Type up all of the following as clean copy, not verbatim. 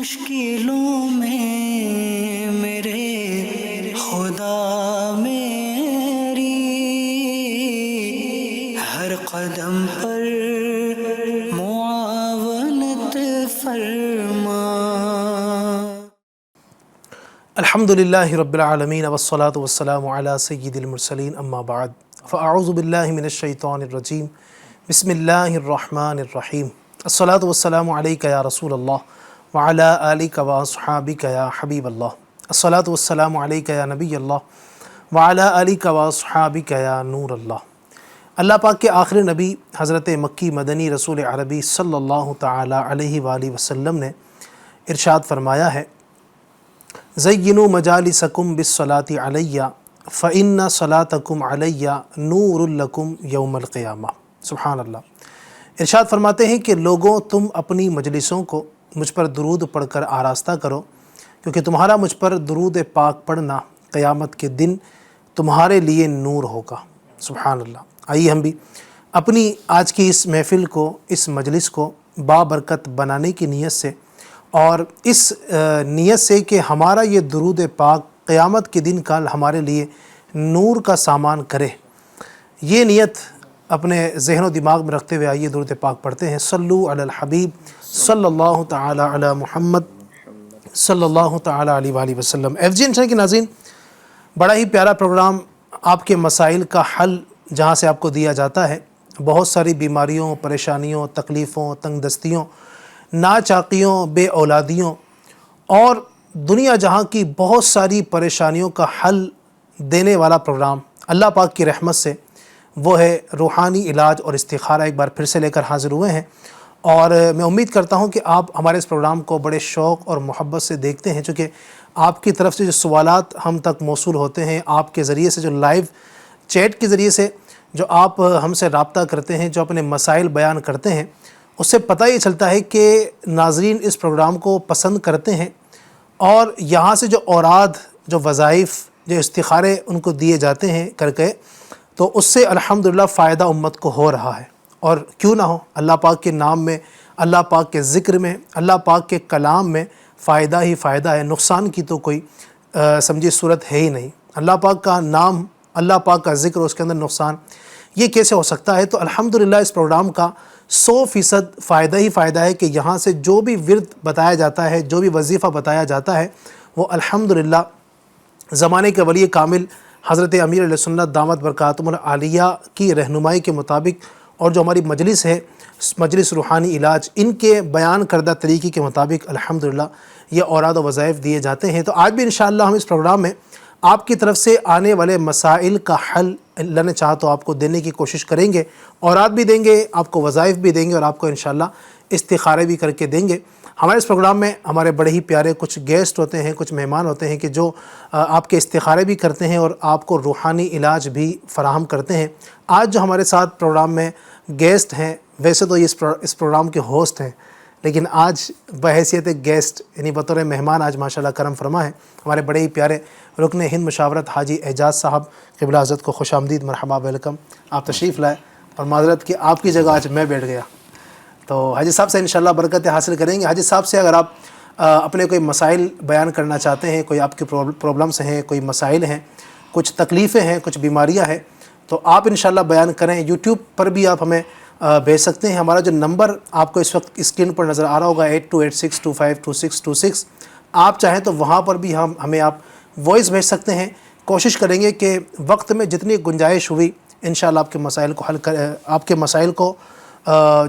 مشکلوں میں میرے خدا میری ہر قدم پر معاونت فرما۔ الحمدللہ رب العالمین والصلاة والسلام علی سید المرسلین اما بعد فاعوذ باللہ من الشیطان الرجیم بسم اللہ الرحمن الرحیم الصلاة والسلام علیک یا رسول اللہ وعلی آلک واصحابک یا حبیب اللہ الصلاة والسلام علیک یا نبی اللہ وعلی آلک واصحابک یا نور اللہ۔ اللہ پاک کے آخری نبی حضرت مکی مدنی رسول عربی صلی اللہ تعالی علیہ وآلہ وسلم نے ارشاد فرمایا ہے، زینوا مجالسکم بالصلاۃ علی فإن صلاتکم علی نور لکم یوم القیامہ۔ سبحان اللہ۔ ارشاد فرماتے ہیں کہ لوگوں، تم اپنی مجلسوں کو مجھ پر درود پڑھ کر آراستہ کرو، کیونکہ تمہارا مجھ پر درود پاک پڑھنا قیامت کے دن تمہارے لیے نور ہوگا۔ سبحان اللہ۔ آئیے ہم بھی اپنی آج کی اس محفل کو، اس مجلس کو بابرکت بنانے کی نیت سے، اور اس نیت سے کہ ہمارا یہ درود پاک قیامت کے دن کل ہمارے لیے نور کا سامان کرے، یہ نیت اپنے ذہن و دماغ میں رکھتے ہوئے آئیے درود پاک پڑھتے ہیں۔ صلو علی الحبیب صلی اللہ تعالی علی محمد صلی اللہ تعالی علیہ وآلہ وسلم۔ ایف جی انشاء کے ناظرین، بڑا ہی پیارا پروگرام آپ کے مسائل کا حل جہاں سے آپ کو دیا جاتا ہے۔ بہت ساری بیماریوں، پریشانیوں، تکلیفوں، تنگ دستیوں، ناچاقیوں، بے اولادیوں اور دنیا جہاں کی بہت ساری پریشانیوں کا حل دینے والا پروگرام اللہ پاک کی رحمت سے وہ ہے روحانی علاج اور استخارہ، ایک بار پھر سے لے کر حاضر ہوئے ہیں۔ اور میں امید کرتا ہوں کہ آپ ہمارے اس پروگرام کو بڑے شوق اور محبت سے دیکھتے ہیں، چونکہ آپ کی طرف سے جو سوالات ہم تک موصول ہوتے ہیں، آپ کے ذریعے سے جو لائیو چیٹ کے ذریعے سے جو آپ ہم سے رابطہ کرتے ہیں، جو اپنے مسائل بیان کرتے ہیں، اس سے پتہ یہ چلتا ہے کہ ناظرین اس پروگرام کو پسند کرتے ہیں، اور یہاں سے جو اوراد، جو وظائف، جو استخارے ان کو دیے جاتے ہیں کر کے، تو اس سے الحمدللہ فائدہ امت کو ہو رہا ہے۔ اور کیوں نہ ہو، اللہ پاک کے نام میں، اللہ پاک کے ذکر میں، اللہ پاک کے کلام میں فائدہ ہی فائدہ ہے، نقصان کی تو کوئی سمجھے صورت ہے ہی نہیں۔ اللہ پاک کا نام، اللہ پاک کا ذکر، اس کے اندر نقصان یہ کیسے ہو سکتا ہے؟ تو الحمدللہ اس پروگرام کا 100% فائدہ ہی فائدہ ہے کہ یہاں سے جو بھی ورد بتایا جاتا ہے، جو بھی وظیفہ بتایا جاتا ہے، وہ الحمدللہ زمانے کے ولی کامل حضرت امیر علیہ سنت دامت برکاتہم العالیہ کی رہنمائی کے مطابق، اور جو ہماری مجلس ہے، مجلس روحانی علاج، ان کے بیان کردہ طریقے کے مطابق الحمدللہ یہ اوراد و وظائف دیے جاتے ہیں۔ تو آج بھی انشاءاللہ ہم اس پروگرام میں آپ کی طرف سے آنے والے مسائل کا حل اللہ نے چاہا تو آپ کو دینے کی کوشش کریں گے، اوراد بھی دیں گے، آپ کو وظائف بھی دیں گے، اور آپ کو انشاءاللہ استخارے بھی کر کے دیں گے۔ ہمارے اس پروگرام میں ہمارے بڑے ہی پیارے کچھ گیسٹ ہوتے ہیں، کچھ مہمان ہوتے ہیں کہ جو آپ کے استخارے بھی کرتے ہیں اور آپ کو روحانی علاج بھی فراہم کرتے ہیں۔ آج جو ہمارے ساتھ پروگرام میں گیسٹ ہیں، ویسے تو یہ اس پروگرام کے ہوسٹ ہیں، لیکن آج بحیثیت گیسٹ یعنی بطور مہمان آج ماشاءاللہ کرم فرما ہے ہمارے بڑے ہی پیارے رکن ہند مشاورت حاجی اعجاز صاحب، قبلہ حضرت کو خوش آمدید، مرحبا، ویلکم، آپ تشریف لائے، اور معذرت کہ آپ کی جگہ آج میں بیٹھ گیا، تو حاجی صاحب سے انشاءاللہ برکتیں حاصل کریں گے۔ حاجی صاحب سے اگر آپ اپنے کوئی مسائل بیان کرنا چاہتے ہیں، کوئی آپ کی پرابلمس ہیں، کوئی مسائل ہیں، کچھ تکلیفیں ہیں، کچھ بیماریاں ہیں، تو آپ انشاءاللہ بیان کریں۔ یوٹیوب پر بھی آپ ہمیں بھیج سکتے ہیں۔ ہمارا جو نمبر آپ کو اس وقت اسکرین پر نظر آ رہا ہوگا 8286252626، آپ چاہیں تو وہاں پر بھی ہمیں آپ وائس بھیج سکتے ہیں۔ کوشش کریں گے کہ وقت میں جتنی گنجائش ہوئی انشاءاللہ آپ کے مسائل کو آپ کے مسائل کو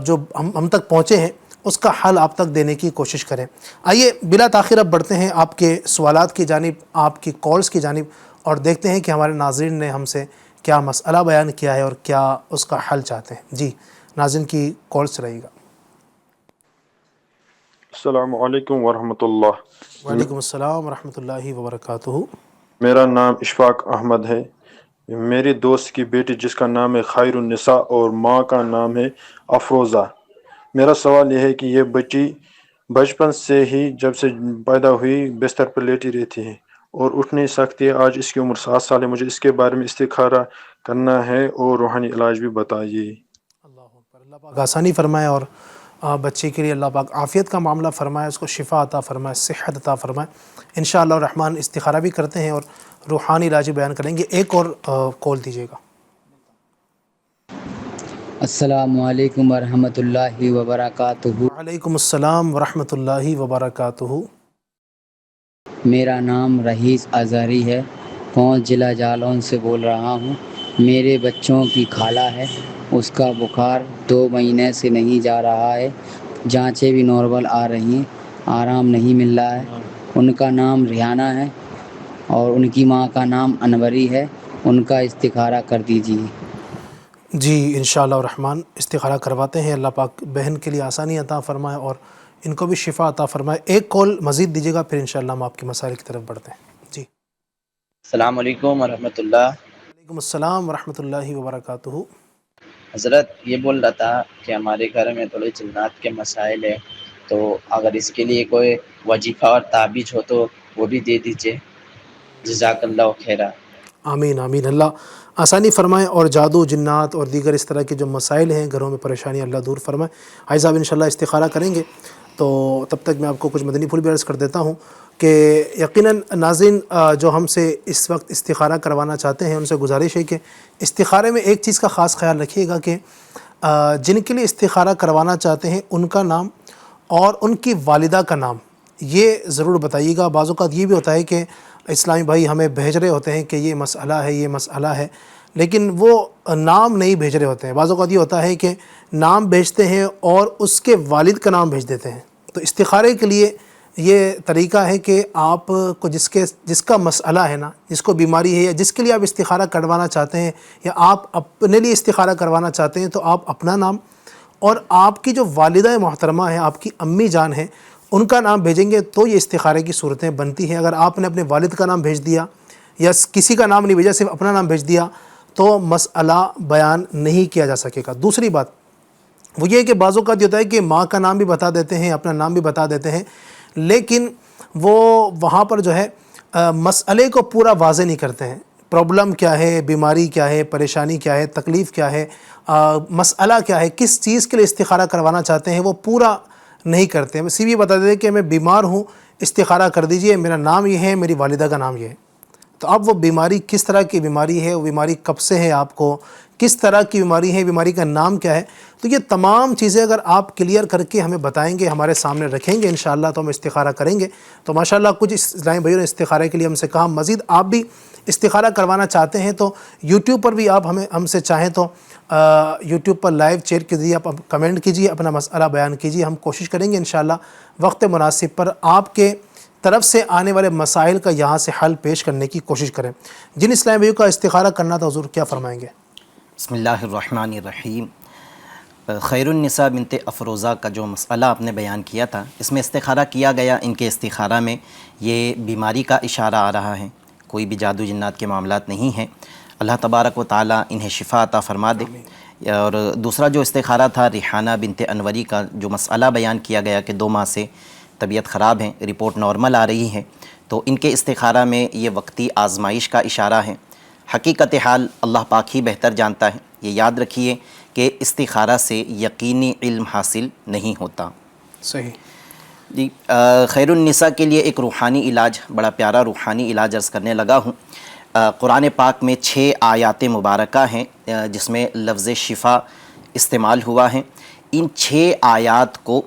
جو ہم تک پہنچے ہیں اس کا حل آپ تک دینے کی کوشش کریں۔ آئیے بلا تاخیر اب بڑھتے ہیں آپ کے سوالات کی جانب، آپ کی کالز کی جانب، اور دیکھتے ہیں کہ ہمارے ناظرین نے ہم سے کیا مسئلہ بیان کیا ہے اور کیا اس کا حل چاہتے ہیں۔ جی ناظرین کی کالز رہے گا۔ السلام علیکم ورحمۃ اللہ۔ وعلیکم السلام ورحمۃ اللہ وبرکاتہ۔ میرا نام اشفاق احمد ہے۔ میری دوست کی بیٹی جس کا نام ہے خیر النساء اور ماں کا نام ہے افروزہ، میرا سوال یہ ہے کہ یہ بچی بچپن سے ہی جب سے پیدا ہوئی بستر پر لیٹی رہتی ہے اور اٹھ نہیں سکتی ہے۔ آج اس کی عمر 7 سال ہے۔ مجھے اس کے بارے میں استخارہ کرنا ہے اور روحانی علاج بھی بتائیے۔ اللہ اکبر، اللہ پاک آسانی فرمائے اور بچے کے لیے اللہ پاک عافیت کا معاملہ فرمائے، اس کو شفا عطا فرمائے، صحت عطا فرمائے۔ انشاءاللہ الرحمن استخارہ بھی کرتے ہیں اور روحانی علاج بیان کریں گے۔ ایک اور کال دیجیے گا۔ السلام علیکم ورحمۃ اللہ وبرکاتہ۔ وعلیکم السلام ورحمۃ اللہ وبرکاتہ۔ میرا نام رئیس اظہری ہے، پونچھ ضلع جالون سے بول رہا ہوں۔ میرے بچوں کی خالہ ہے، اس کا بخار 2 مہینے سے نہیں جا رہا ہے، جانچیں بھی نارمل آ رہی ہیں، آرام نہیں مل رہا ہے۔ ان کا نام ریحانہ ہے اور ان کی ماں کا نام انوری ہے، ان کا استخارہ کر دیجیے۔ جی انشاءاللہ الرحمن استخارہ کرواتے ہیں، اللہ پاک بہن کے لیے آسانی عطا فرمائے اور ان کو بھی شفا عطا فرمائے۔ ایک کال مزید دیجیے گا، پھر انشاءاللہ ہم آپ کی مسائل کی طرف بڑھتے ہیں۔ جی السلام علیکم ورحمۃ اللہ۔ وعلیکم السلام ورحمۃ اللہ وبرکاتہ۔ حضرت یہ بول رہا تھا کہ ہمارے گھر میں تھوڑے جنات کے مسائل ہیں، تو اگر اس کے لیے کوئی وظیفہ اور تعبیذ ہو تو وہ بھی دے دیجیے، جزاک اللہ خیرہ۔ آمین آمین، اللہ آسانی فرمائے اور جادو جنات اور دیگر اس طرح کے جو مسائل ہیں گھروں میں پریشانی اللہ دور فرمائے۔ حاجی صاحب انشاءاللہ استخارہ کریں گے، تو تب تک میں آپ کو کچھ مدنی پھول بھی عرض کر دیتا ہوں کہ یقیناً ناظرین جو ہم سے اس وقت استخارہ کروانا چاہتے ہیں ان سے گزارش ہے کہ استخارے میں ایک چیز کا خاص خیال رکھیے گا کہ جن کے لیے استخارہ کروانا چاہتے ہیں ان کا نام اور ان کی والدہ کا نام یہ ضرور بتائیے گا۔ بعض اوقات یہ بھی ہوتا ہے کہ اسلامی بھائی ہمیں بھیج رہے ہوتے ہیں کہ یہ مسئلہ ہے یہ مسئلہ ہے، لیکن وہ نام نہیں بھیج رہے ہوتے ہیں۔ بعض اوقات یہ ہوتا ہے کہ نام بھیجتے ہیں اور اس کے والد کا نام بھیج دیتے ہیں۔ تو استخارے کے لیے یہ طریقہ ہے کہ آپ کو جس کا مسئلہ ہے نا، جس کو بیماری ہے یا جس کے لیے آپ استخارہ کروانا چاہتے ہیں یا آپ اپنے لیے استخارہ کروانا چاہتے ہیں، تو آپ اپنا نام اور آپ کی جو والدہ محترمہ ہیں، آپ کی امی جان ہیں، ان کا نام بھیجیں گے تو یہ استخارے کی صورتیں بنتی ہیں۔ اگر آپ نے اپنے والد کا نام بھیج دیا یا کسی کا نام نہیں بھیجا، صرف اپنا نام بھیج دیا، تو مسئلہ بیان نہیں کیا جا سکے گا۔ دوسری بات وہ یہ ہے کہ بعض اوقات یہ ہوتا ہے کہ ماں کا نام بھی بتا دیتے ہیں، اپنا نام بھی بتا دیتے ہیں، لیکن وہ وہاں پر جو ہے مسئلے کو پورا واضح نہیں کرتے ہیں۔ پرابلم کیا ہے، بیماری کیا ہے، پریشانی کیا ہے، تکلیف کیا ہے، مسئلہ کیا ہے، کس چیز کے لیے استخارہ کروانا چاہتے ہیں، وہ پورا نہیں کرتے ہیں۔ صرف یہ بتا دیتے ہیں کہ میں بیمار ہوں، استخارہ کر دیجئے، میرا نام یہ ہے، میری والدہ کا نام یہ ہے۔ تو اب وہ بیماری کس طرح کی بیماری ہے، وہ بیماری کب سے ہے، آپ کو کس طرح کی بیماری ہے، بیماری کا نام کیا ہے، تو یہ تمام چیزیں اگر آپ کلیئر کر کے ہمیں بتائیں گے، ہمارے سامنے رکھیں گے انشاءاللہ، تو ہم استخارہ کریں گے۔ تو ماشاءاللہ کچھ اسلامی بھائیوں نے استخارے کے لیے ہم سے کہا، مزید آپ بھی استخارہ کروانا چاہتے ہیں تو یوٹیوب پر بھی آپ ہم سے چاہیں تو یوٹیوب پر لائیو چیٹ کے ذریعے آپ کمنٹ کیجیے، اپنا مسئلہ بیان کیجیے، ہم کوشش کریں گے انشاءاللہ وقت مناسب پر آپ کے طرف سے آنے والے مسائل کا یہاں سے حل پیش کرنے کی کوشش کریں۔ جن اسلامی بھائیوں کا استخارہ کرنا تھا حضور کیا فرمائیں گے؟ بسم اللہ الرحمن الرحیم۔ خیر النساء بنت افروزہ کا جو مسئلہ آپ نے بیان کیا تھا، اس میں استخارہ کیا گیا، ان کے استخارہ میں یہ بیماری کا اشارہ آ رہا ہے، کوئی بھی جادو جنات کے معاملات نہیں ہیں۔ اللہ تبارک و تعالی انہیں شفا عطا فرما دے۔ اور دوسرا جو استخارہ تھا ریحانہ بنت انوری کا، جو مسئلہ بیان کیا گیا کہ 2 ماہ سے طبیعت خراب ہے، رپورٹ نارمل آ رہی ہے، تو ان کے استخارہ میں یہ وقتی آزمائش کا اشارہ ہے۔ حقیقت حال اللہ پاک ہی بہتر جانتا ہے۔ یہ یاد رکھیے کہ استخارہ سے یقینی علم حاصل نہیں ہوتا۔ صحیح جی، خیر النساء کے لیے ایک روحانی علاج، بڑا پیارا روحانی علاج عرض کرنے لگا ہوں۔ قرآن پاک میں 6 آیات مبارکہ ہیں جس میں لفظ شفا استعمال ہوا ہے۔ ان 6 آیات کو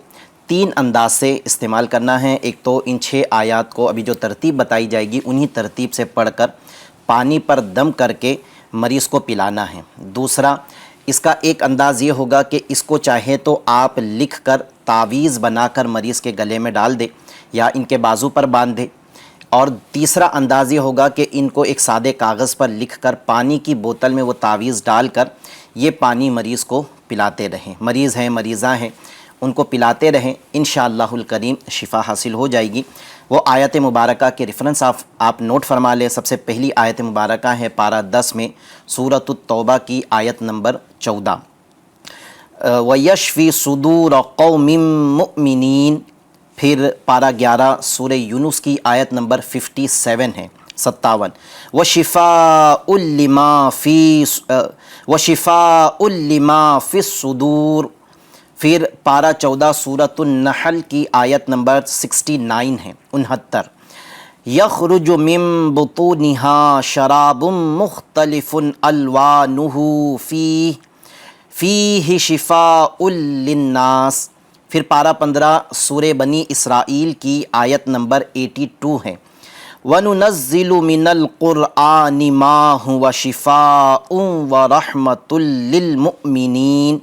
3 انداز سے استعمال کرنا ہے۔ ایک تو ان 6 آیات کو ابھی جو ترتیب بتائی جائے گی انہی ترتیب سے پڑھ کر پانی پر دم کر کے مریض کو پلانا ہے۔ دوسرا، اس کا ایک انداز یہ ہوگا کہ اس کو چاہے تو آپ لکھ کر تعویذ بنا کر مریض کے گلے میں ڈال دے یا ان کے بازو پر باندھ دے۔ اور تیسرا انداز یہ ہوگا کہ ان کو ایک سادے کاغذ پر لکھ کر پانی کی بوتل میں وہ تعویذ ڈال کر یہ پانی مریض کو پلاتے رہیں۔ مریض ہیں، مریضہ ہیں، ان کو پلاتے رہیں، انشاءاللہ الکریم شفا حاصل ہو جائے گی۔ وہ آیت مبارکہ کے ریفرنس آپ نوٹ فرما لیں۔ سب سے پہلی آیت مبارکہ ہے پارہ 10 میں سورۃ التوبہ کی آیت نمبر 14، وَيَشْفِي صُدُورَ قَوْمٍ مُؤْمِنِينَ۔ پھر پارہ 11 سورہ یونس کی آیت نمبر 57 ہے، 57، وَشِفَاءٌ لِمَا فِي الصُّدُورِ۔ پھر پارہ 14 سورۃ النحل کی آیت نمبر 69 ہے 69، یخرج من بطونها شراب مختلف الوانہ فیہ شفاء للناس۔ پھر پارہ 15 سورہ بنی اسرائیل کی آیت نمبر 82 ہے، وَنُنَزِّلُ مِنَ الْقُرْآنِ مَا هُوَ شِفَاءٌ وَرَحْمَةٌ لِّلْمُؤْمِنِينَ۔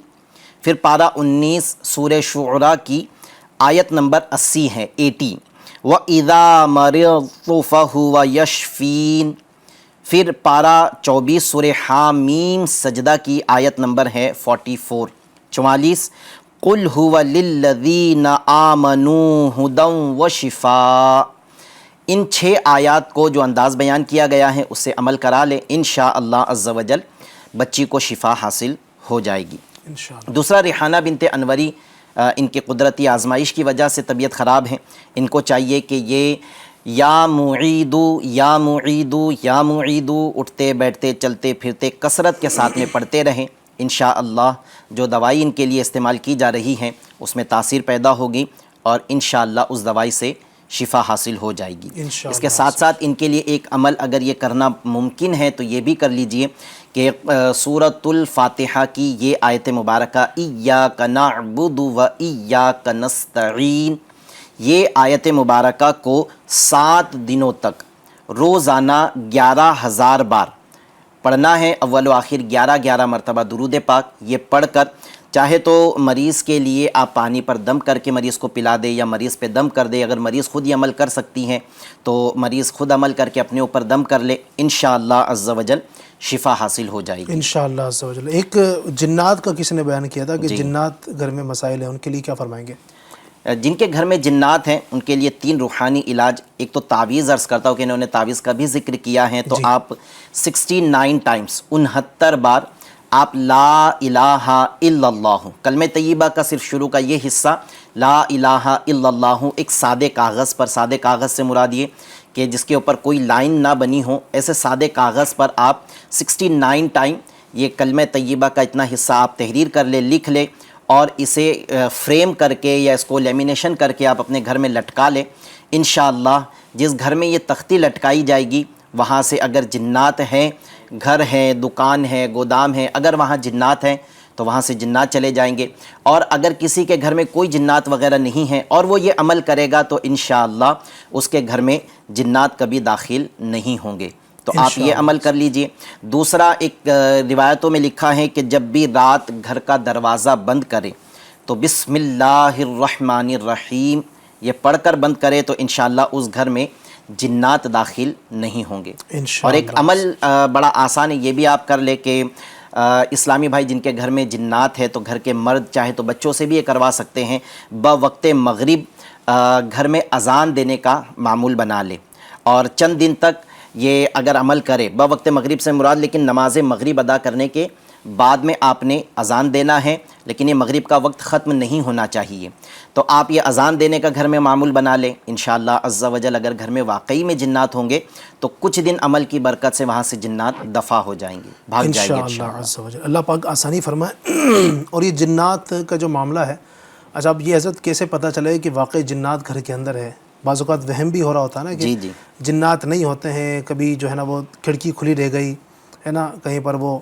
پھر پارہ 19 سورہ شعراء کی آیت نمبر 80 ہے 80، وَإِذَا مَرِضْتُ فَهُوَ يَشْفِينِ۔ پھر پارہ 24 سورہ حامیم سجدہ کی آیت نمبر ہے 44 44، قُلْ هُوَ لِلَّذِينَ آمَنُوا هُدًى وَشِفَاء۔ ان 6 آیات کو جو انداز بیان کیا گیا ہے اس سے عمل کرا لے، انشاءاللہ عز و جل بچی کو شفا حاصل ہو جائے گی۔ دوسرا، ریحانہ بنت انوری، ان کی قدرتی آزمائش کی وجہ سے طبیعت خراب ہے، ان کو چاہیے کہ یہ یا معیدو یا معیدو یا معیدو اٹھتے بیٹھتے چلتے پھرتے کثرت کے ساتھ میں پڑھتے رہیں، انشاءاللہ جو دوائی ان کے لیے استعمال کی جا رہی ہے اس میں تاثیر پیدا ہوگی اور انشاءاللہ اس دوائی سے شفا حاصل ہو جائے گی۔ اس کے ساتھ ساتھ ان کے لیے ایک عمل اگر یہ کرنا ممکن ہے تو یہ بھی کر لیجئے کہ سورۃ الفاتحہ کی یہ آیت مبارکہ ایاک نعبد و ایاک نستعین، یہ آیت مبارکہ کو 7 دنوں تک روزانہ 11,000 بار پڑھنا ہے، اول و آخر 11 مرتبہ درود پاک۔ یہ پڑھ کر چاہے تو مریض کے لیے آپ پانی پر دم کر کے مریض کو پلا دے یا مریض پہ دم کر دے، اگر مریض خود یہ عمل کر سکتی ہیں تو مریض خود عمل کر کے اپنے اوپر دم کر لے، انشاءاللہ عز و جل شفا حاصل ہو جائے گی انشاءاللہ عز و جل۔ ایک جنات کا کسی نے بیان کیا تھا کہ جنات گھر میں مسائل ہیں، ان کے لیے کیا فرمائیں گے؟ جن کے گھر میں جنات ہیں ان کے لیے 3 روحانی علاج، ایک تو تعویذ، عرض کرتا ہوں کہ انہوں نے تعویذ کا بھی ذکر کیا ہے، تو آپ 69 ٹائمز 69 بار آپ لا الہ الا اللہ، کلمہ طیبہ کا صرف شروع کا یہ حصہ لا الہ الا اللہ، ایک سادے کاغذ پر، سادے کاغذ سے مراد یہ کہ جس کے اوپر کوئی لائن نہ بنی ہو، ایسے سادے کاغذ پر آپ 69 ٹائم یہ کلمہ طیبہ کا اتنا حصہ آپ تحریر کر لے، لکھ لے اور اسے فریم کر کے یا اس کو لیمینیشن کر کے آپ اپنے گھر میں لٹکا لیں، انشاءاللہ جس گھر میں یہ تختی لٹکائی جائے گی وہاں سے اگر جنات ہیں، گھر ہے، دکان ہے، گودام ہے، اگر وہاں جنات ہیں تو وہاں سے جنات چلے جائیں گے، اور اگر کسی کے گھر میں کوئی جنات وغیرہ نہیں ہیں اور وہ یہ عمل کرے گا تو انشاءاللہ اس کے گھر میں جنات کبھی داخل نہیں ہوں گے، تو آپ یہ عمل کر لیجئے۔ دوسرا، ایک روایتوں میں لکھا ہے کہ جب بھی رات گھر کا دروازہ بند کرے تو بسم اللہ الرحمن الرحیم یہ پڑھ کر بند کرے تو انشاءاللہ اس گھر میں جنات داخل نہیں ہوں گے۔ اور ایک عمل بڑا آسان ہے، یہ بھی آپ کر لے کہ اسلامی بھائی جن کے گھر میں جنات ہے تو گھر کے مرد چاہے تو بچوں سے بھی یہ کروا سکتے ہیں، بوقت مغرب گھر میں اذان دینے کا معمول بنا لے اور چند دن تک یہ اگر عمل کرے، بوقت مغرب سے مراد لیکن نماز مغرب ادا کرنے کے بعد میں آپ نے اذان دینا ہے، لیکن یہ مغرب کا وقت ختم نہیں ہونا چاہیے، تو آپ یہ اذان دینے کا گھر میں معمول بنا لیں، انشاءاللہ عز و جل اگر گھر میں واقعی میں جنات ہوں گے تو کچھ دن عمل کی برکت سے وہاں سے جنات دفع ہو جائیں گے، بھاگ جائیں گے انشاءاللہ عز و جل۔ اللہ پاک آسانی فرمائے۔ اور یہ جنات کا جو معاملہ ہے، اچھا اب یہ حضرت کیسے پتہ چلے کہ واقعی جنات گھر کے اندر ہے؟ بعض اوقات وہم بھی ہو رہا ہوتا ہے نا کہ جنات نہیں ہوتے ہیں، کبھی جو ہے نا وہ کھڑکی کھلی رہ گئی ہے نا، کہیں پر وہ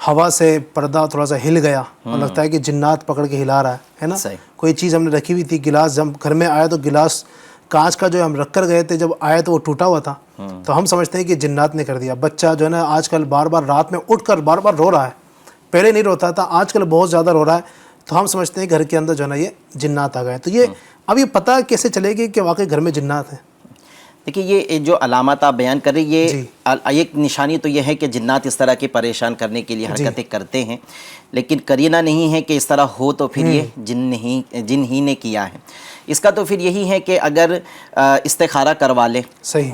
ہوا سے پردہ تھوڑا سا ہل گیا اور لگتا ہے کہ جنات پکڑ کے ہلا رہا ہے نا، کوئی چیز ہم نے رکھی ہوئی تھی، گلاس جب گھر میں آیا تو گلاس کانچ کا جو ہم رکھ کر گئے تھے، جب آیا تو وہ ٹوٹا ہوا تھا، تو ہم سمجھتے ہیں کہ جنات نے کر دیا۔ بچہ جو ہے نا آج کل بار بار رات میں اٹھ کر بار بار رو رہا ہے، پہلے نہیں روتا تھا، آج کل بہت زیادہ رو رہا ہے، تو ہم سمجھتے ہیں گھر کے اندر جو ہے نا یہ جنات آ گئے۔ تو یہ اب یہ پتہ کیسے چلے گی کہ واقعی گھر میں جنات ہیں؟ دیکھیے یہ جو علامات آپ بیان کر رہے ہیں، یہ ایک نشانی تو یہ ہے کہ جنات اس طرح کی پریشان کرنے کے لیے حرکتیں کرتے ہیں، لیکن قرینہ نہیں ہے کہ اس طرح ہو تو پھر یہ جن ہی نے کیا ہے۔ اس کا تو پھر یہی ہے کہ اگر استخارہ کروا لے،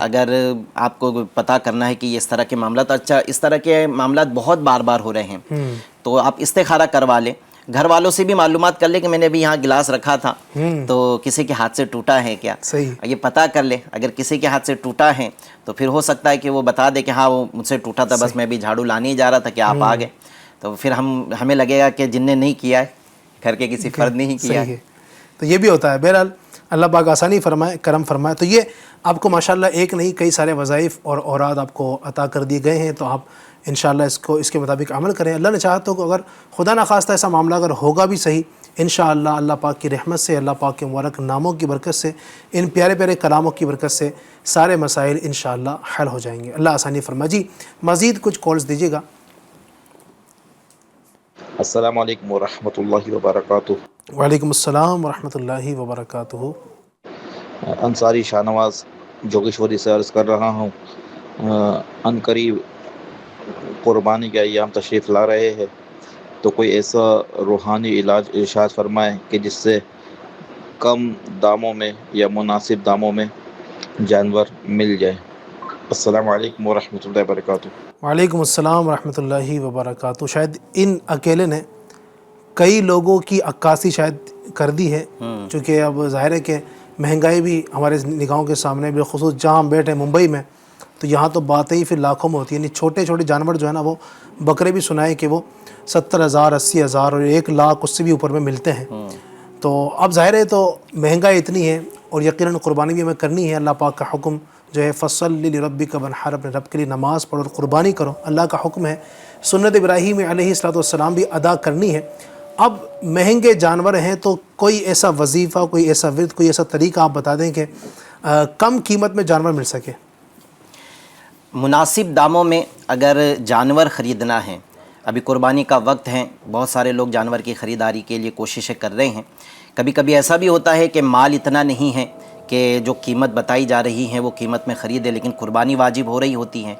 اگر آپ کو پتہ کرنا ہے کہ یہ اس طرح کے معاملات، اچھا اس طرح کے معاملات بہت بار بار ہو رہے ہیں تو آپ استخارہ کروا لیں، گھر والوں سے بھی معلومات کر لے کہ میں نے ابھی یہاں گلاس رکھا تھا تو کسی کے ہاتھ سے ٹوٹا ہے کیا، یہ پتہ کر لے، اگر کسی کے ہاتھ سے ٹوٹا ہے تو پھر ہو سکتا ہے کہ وہ بتا دے کہ ہاں وہ مجھ سے ٹوٹا تھا، بس میں ابھی جھاڑو لانے ہی جا رہا تھا کہ آپ آ گئے، تو پھر ہمیں لگے گا کہ جن نے نہیں کیا ہے، گھر کے کسی فرد نے ہی کیا صحیح ہے، تو یہ بھی ہوتا ہے۔ بہرحال اللہ پاک آسانی فرمائے، کرم فرمائے۔ تو یہ آپ کو ماشاءاللہ ایک نہیں کئی سارے وظائف اور اوراد آپ کو عطا کر دیے گئے ہیں، تو آپ انشاءاللہ اس کے مطابق عمل کریں۔ اللہ نے چاہا تو اگر خدا نخواستہ ایسا معاملہ اگر ہوگا بھی صحیح، انشاءاللہ اللہ پاک کی رحمت سے، اللہ پاک کے مبارک ناموں کی برکت سے، ان پیارے پیارے کلاموں کی برکت سے سارے مسائل انشاءاللہ حل ہو جائیں گے۔ اللہ آسانی فرمائے۔ جی مزید کچھ کالز دیجیے گا۔ السلام علیکم ورحمۃ اللہ وبرکاتہ۔ وعلیکم السلام ورحمۃ اللہ وبرکاتہ۔ انصاری شاہ نواز جوگیشوری سے عرض کر رہا ہوں، ان قریب قربانی کے ایام تشریف لا رہے ہیں، تو کوئی ایسا روحانی علاج ارشاد فرمائیں کہ جس سے کم داموں میں یا مناسب داموں میں جانور مل جائے۔ السلام علیکم ورحمۃ اللہ وبرکاتہ۔ وعلیکم السلام ورحمۃ اللہ وبرکاتہ۔ شاید ان اکیلے نے کئی لوگوں کی عکاسی شاید کر دی ہے، چونکہ اب ظاہر ہے کہ مہنگائی بھی ہمارے نگاہوں کے سامنے، بالخصوص جہاں ہم بیٹھے ہیں ممبئی میں، تو یہاں تو باتیں ہی پھر لاکھوں میں ہوتی ہیں۔ یعنی چھوٹے چھوٹے جانور جو ہے نا، وہ بکرے بھی سنائے کہ وہ 70,000 80,000 اور 1,00,000 اس سے بھی اوپر میں ملتے ہیں۔ تو اب ظاہر ہے تو مہنگائی اتنی ہے، اور یقیناً قربانی بھی ہمیں کرنی ہے۔ اللہ پاک کا حکم جو ہے فصلی لربک وانحر، اپنے رب کے لیے نماز پڑھو اور قربانی کرو، اللہ کا حکم ہے۔ سنت ابراہیم علیہ السلام بھی ادا کرنی ہے۔ اب مہنگے جانور ہیں تو کوئی ایسا وظیفہ، کوئی ایسا ورد، کوئی ایسا طریقہ آپ بتا دیں کہ کم قیمت میں جانور مل سکے۔ مناسب داموں میں اگر جانور خریدنا ہے، ابھی قربانی کا وقت ہے، بہت سارے لوگ جانور کی خریداری کے لیے کوششیں کر رہے ہیں۔ کبھی کبھی ایسا بھی ہوتا ہے کہ مال اتنا نہیں ہے کہ جو قیمت بتائی جا رہی ہے وہ قیمت میں خریدے، لیکن قربانی واجب ہو رہی ہوتی ہے،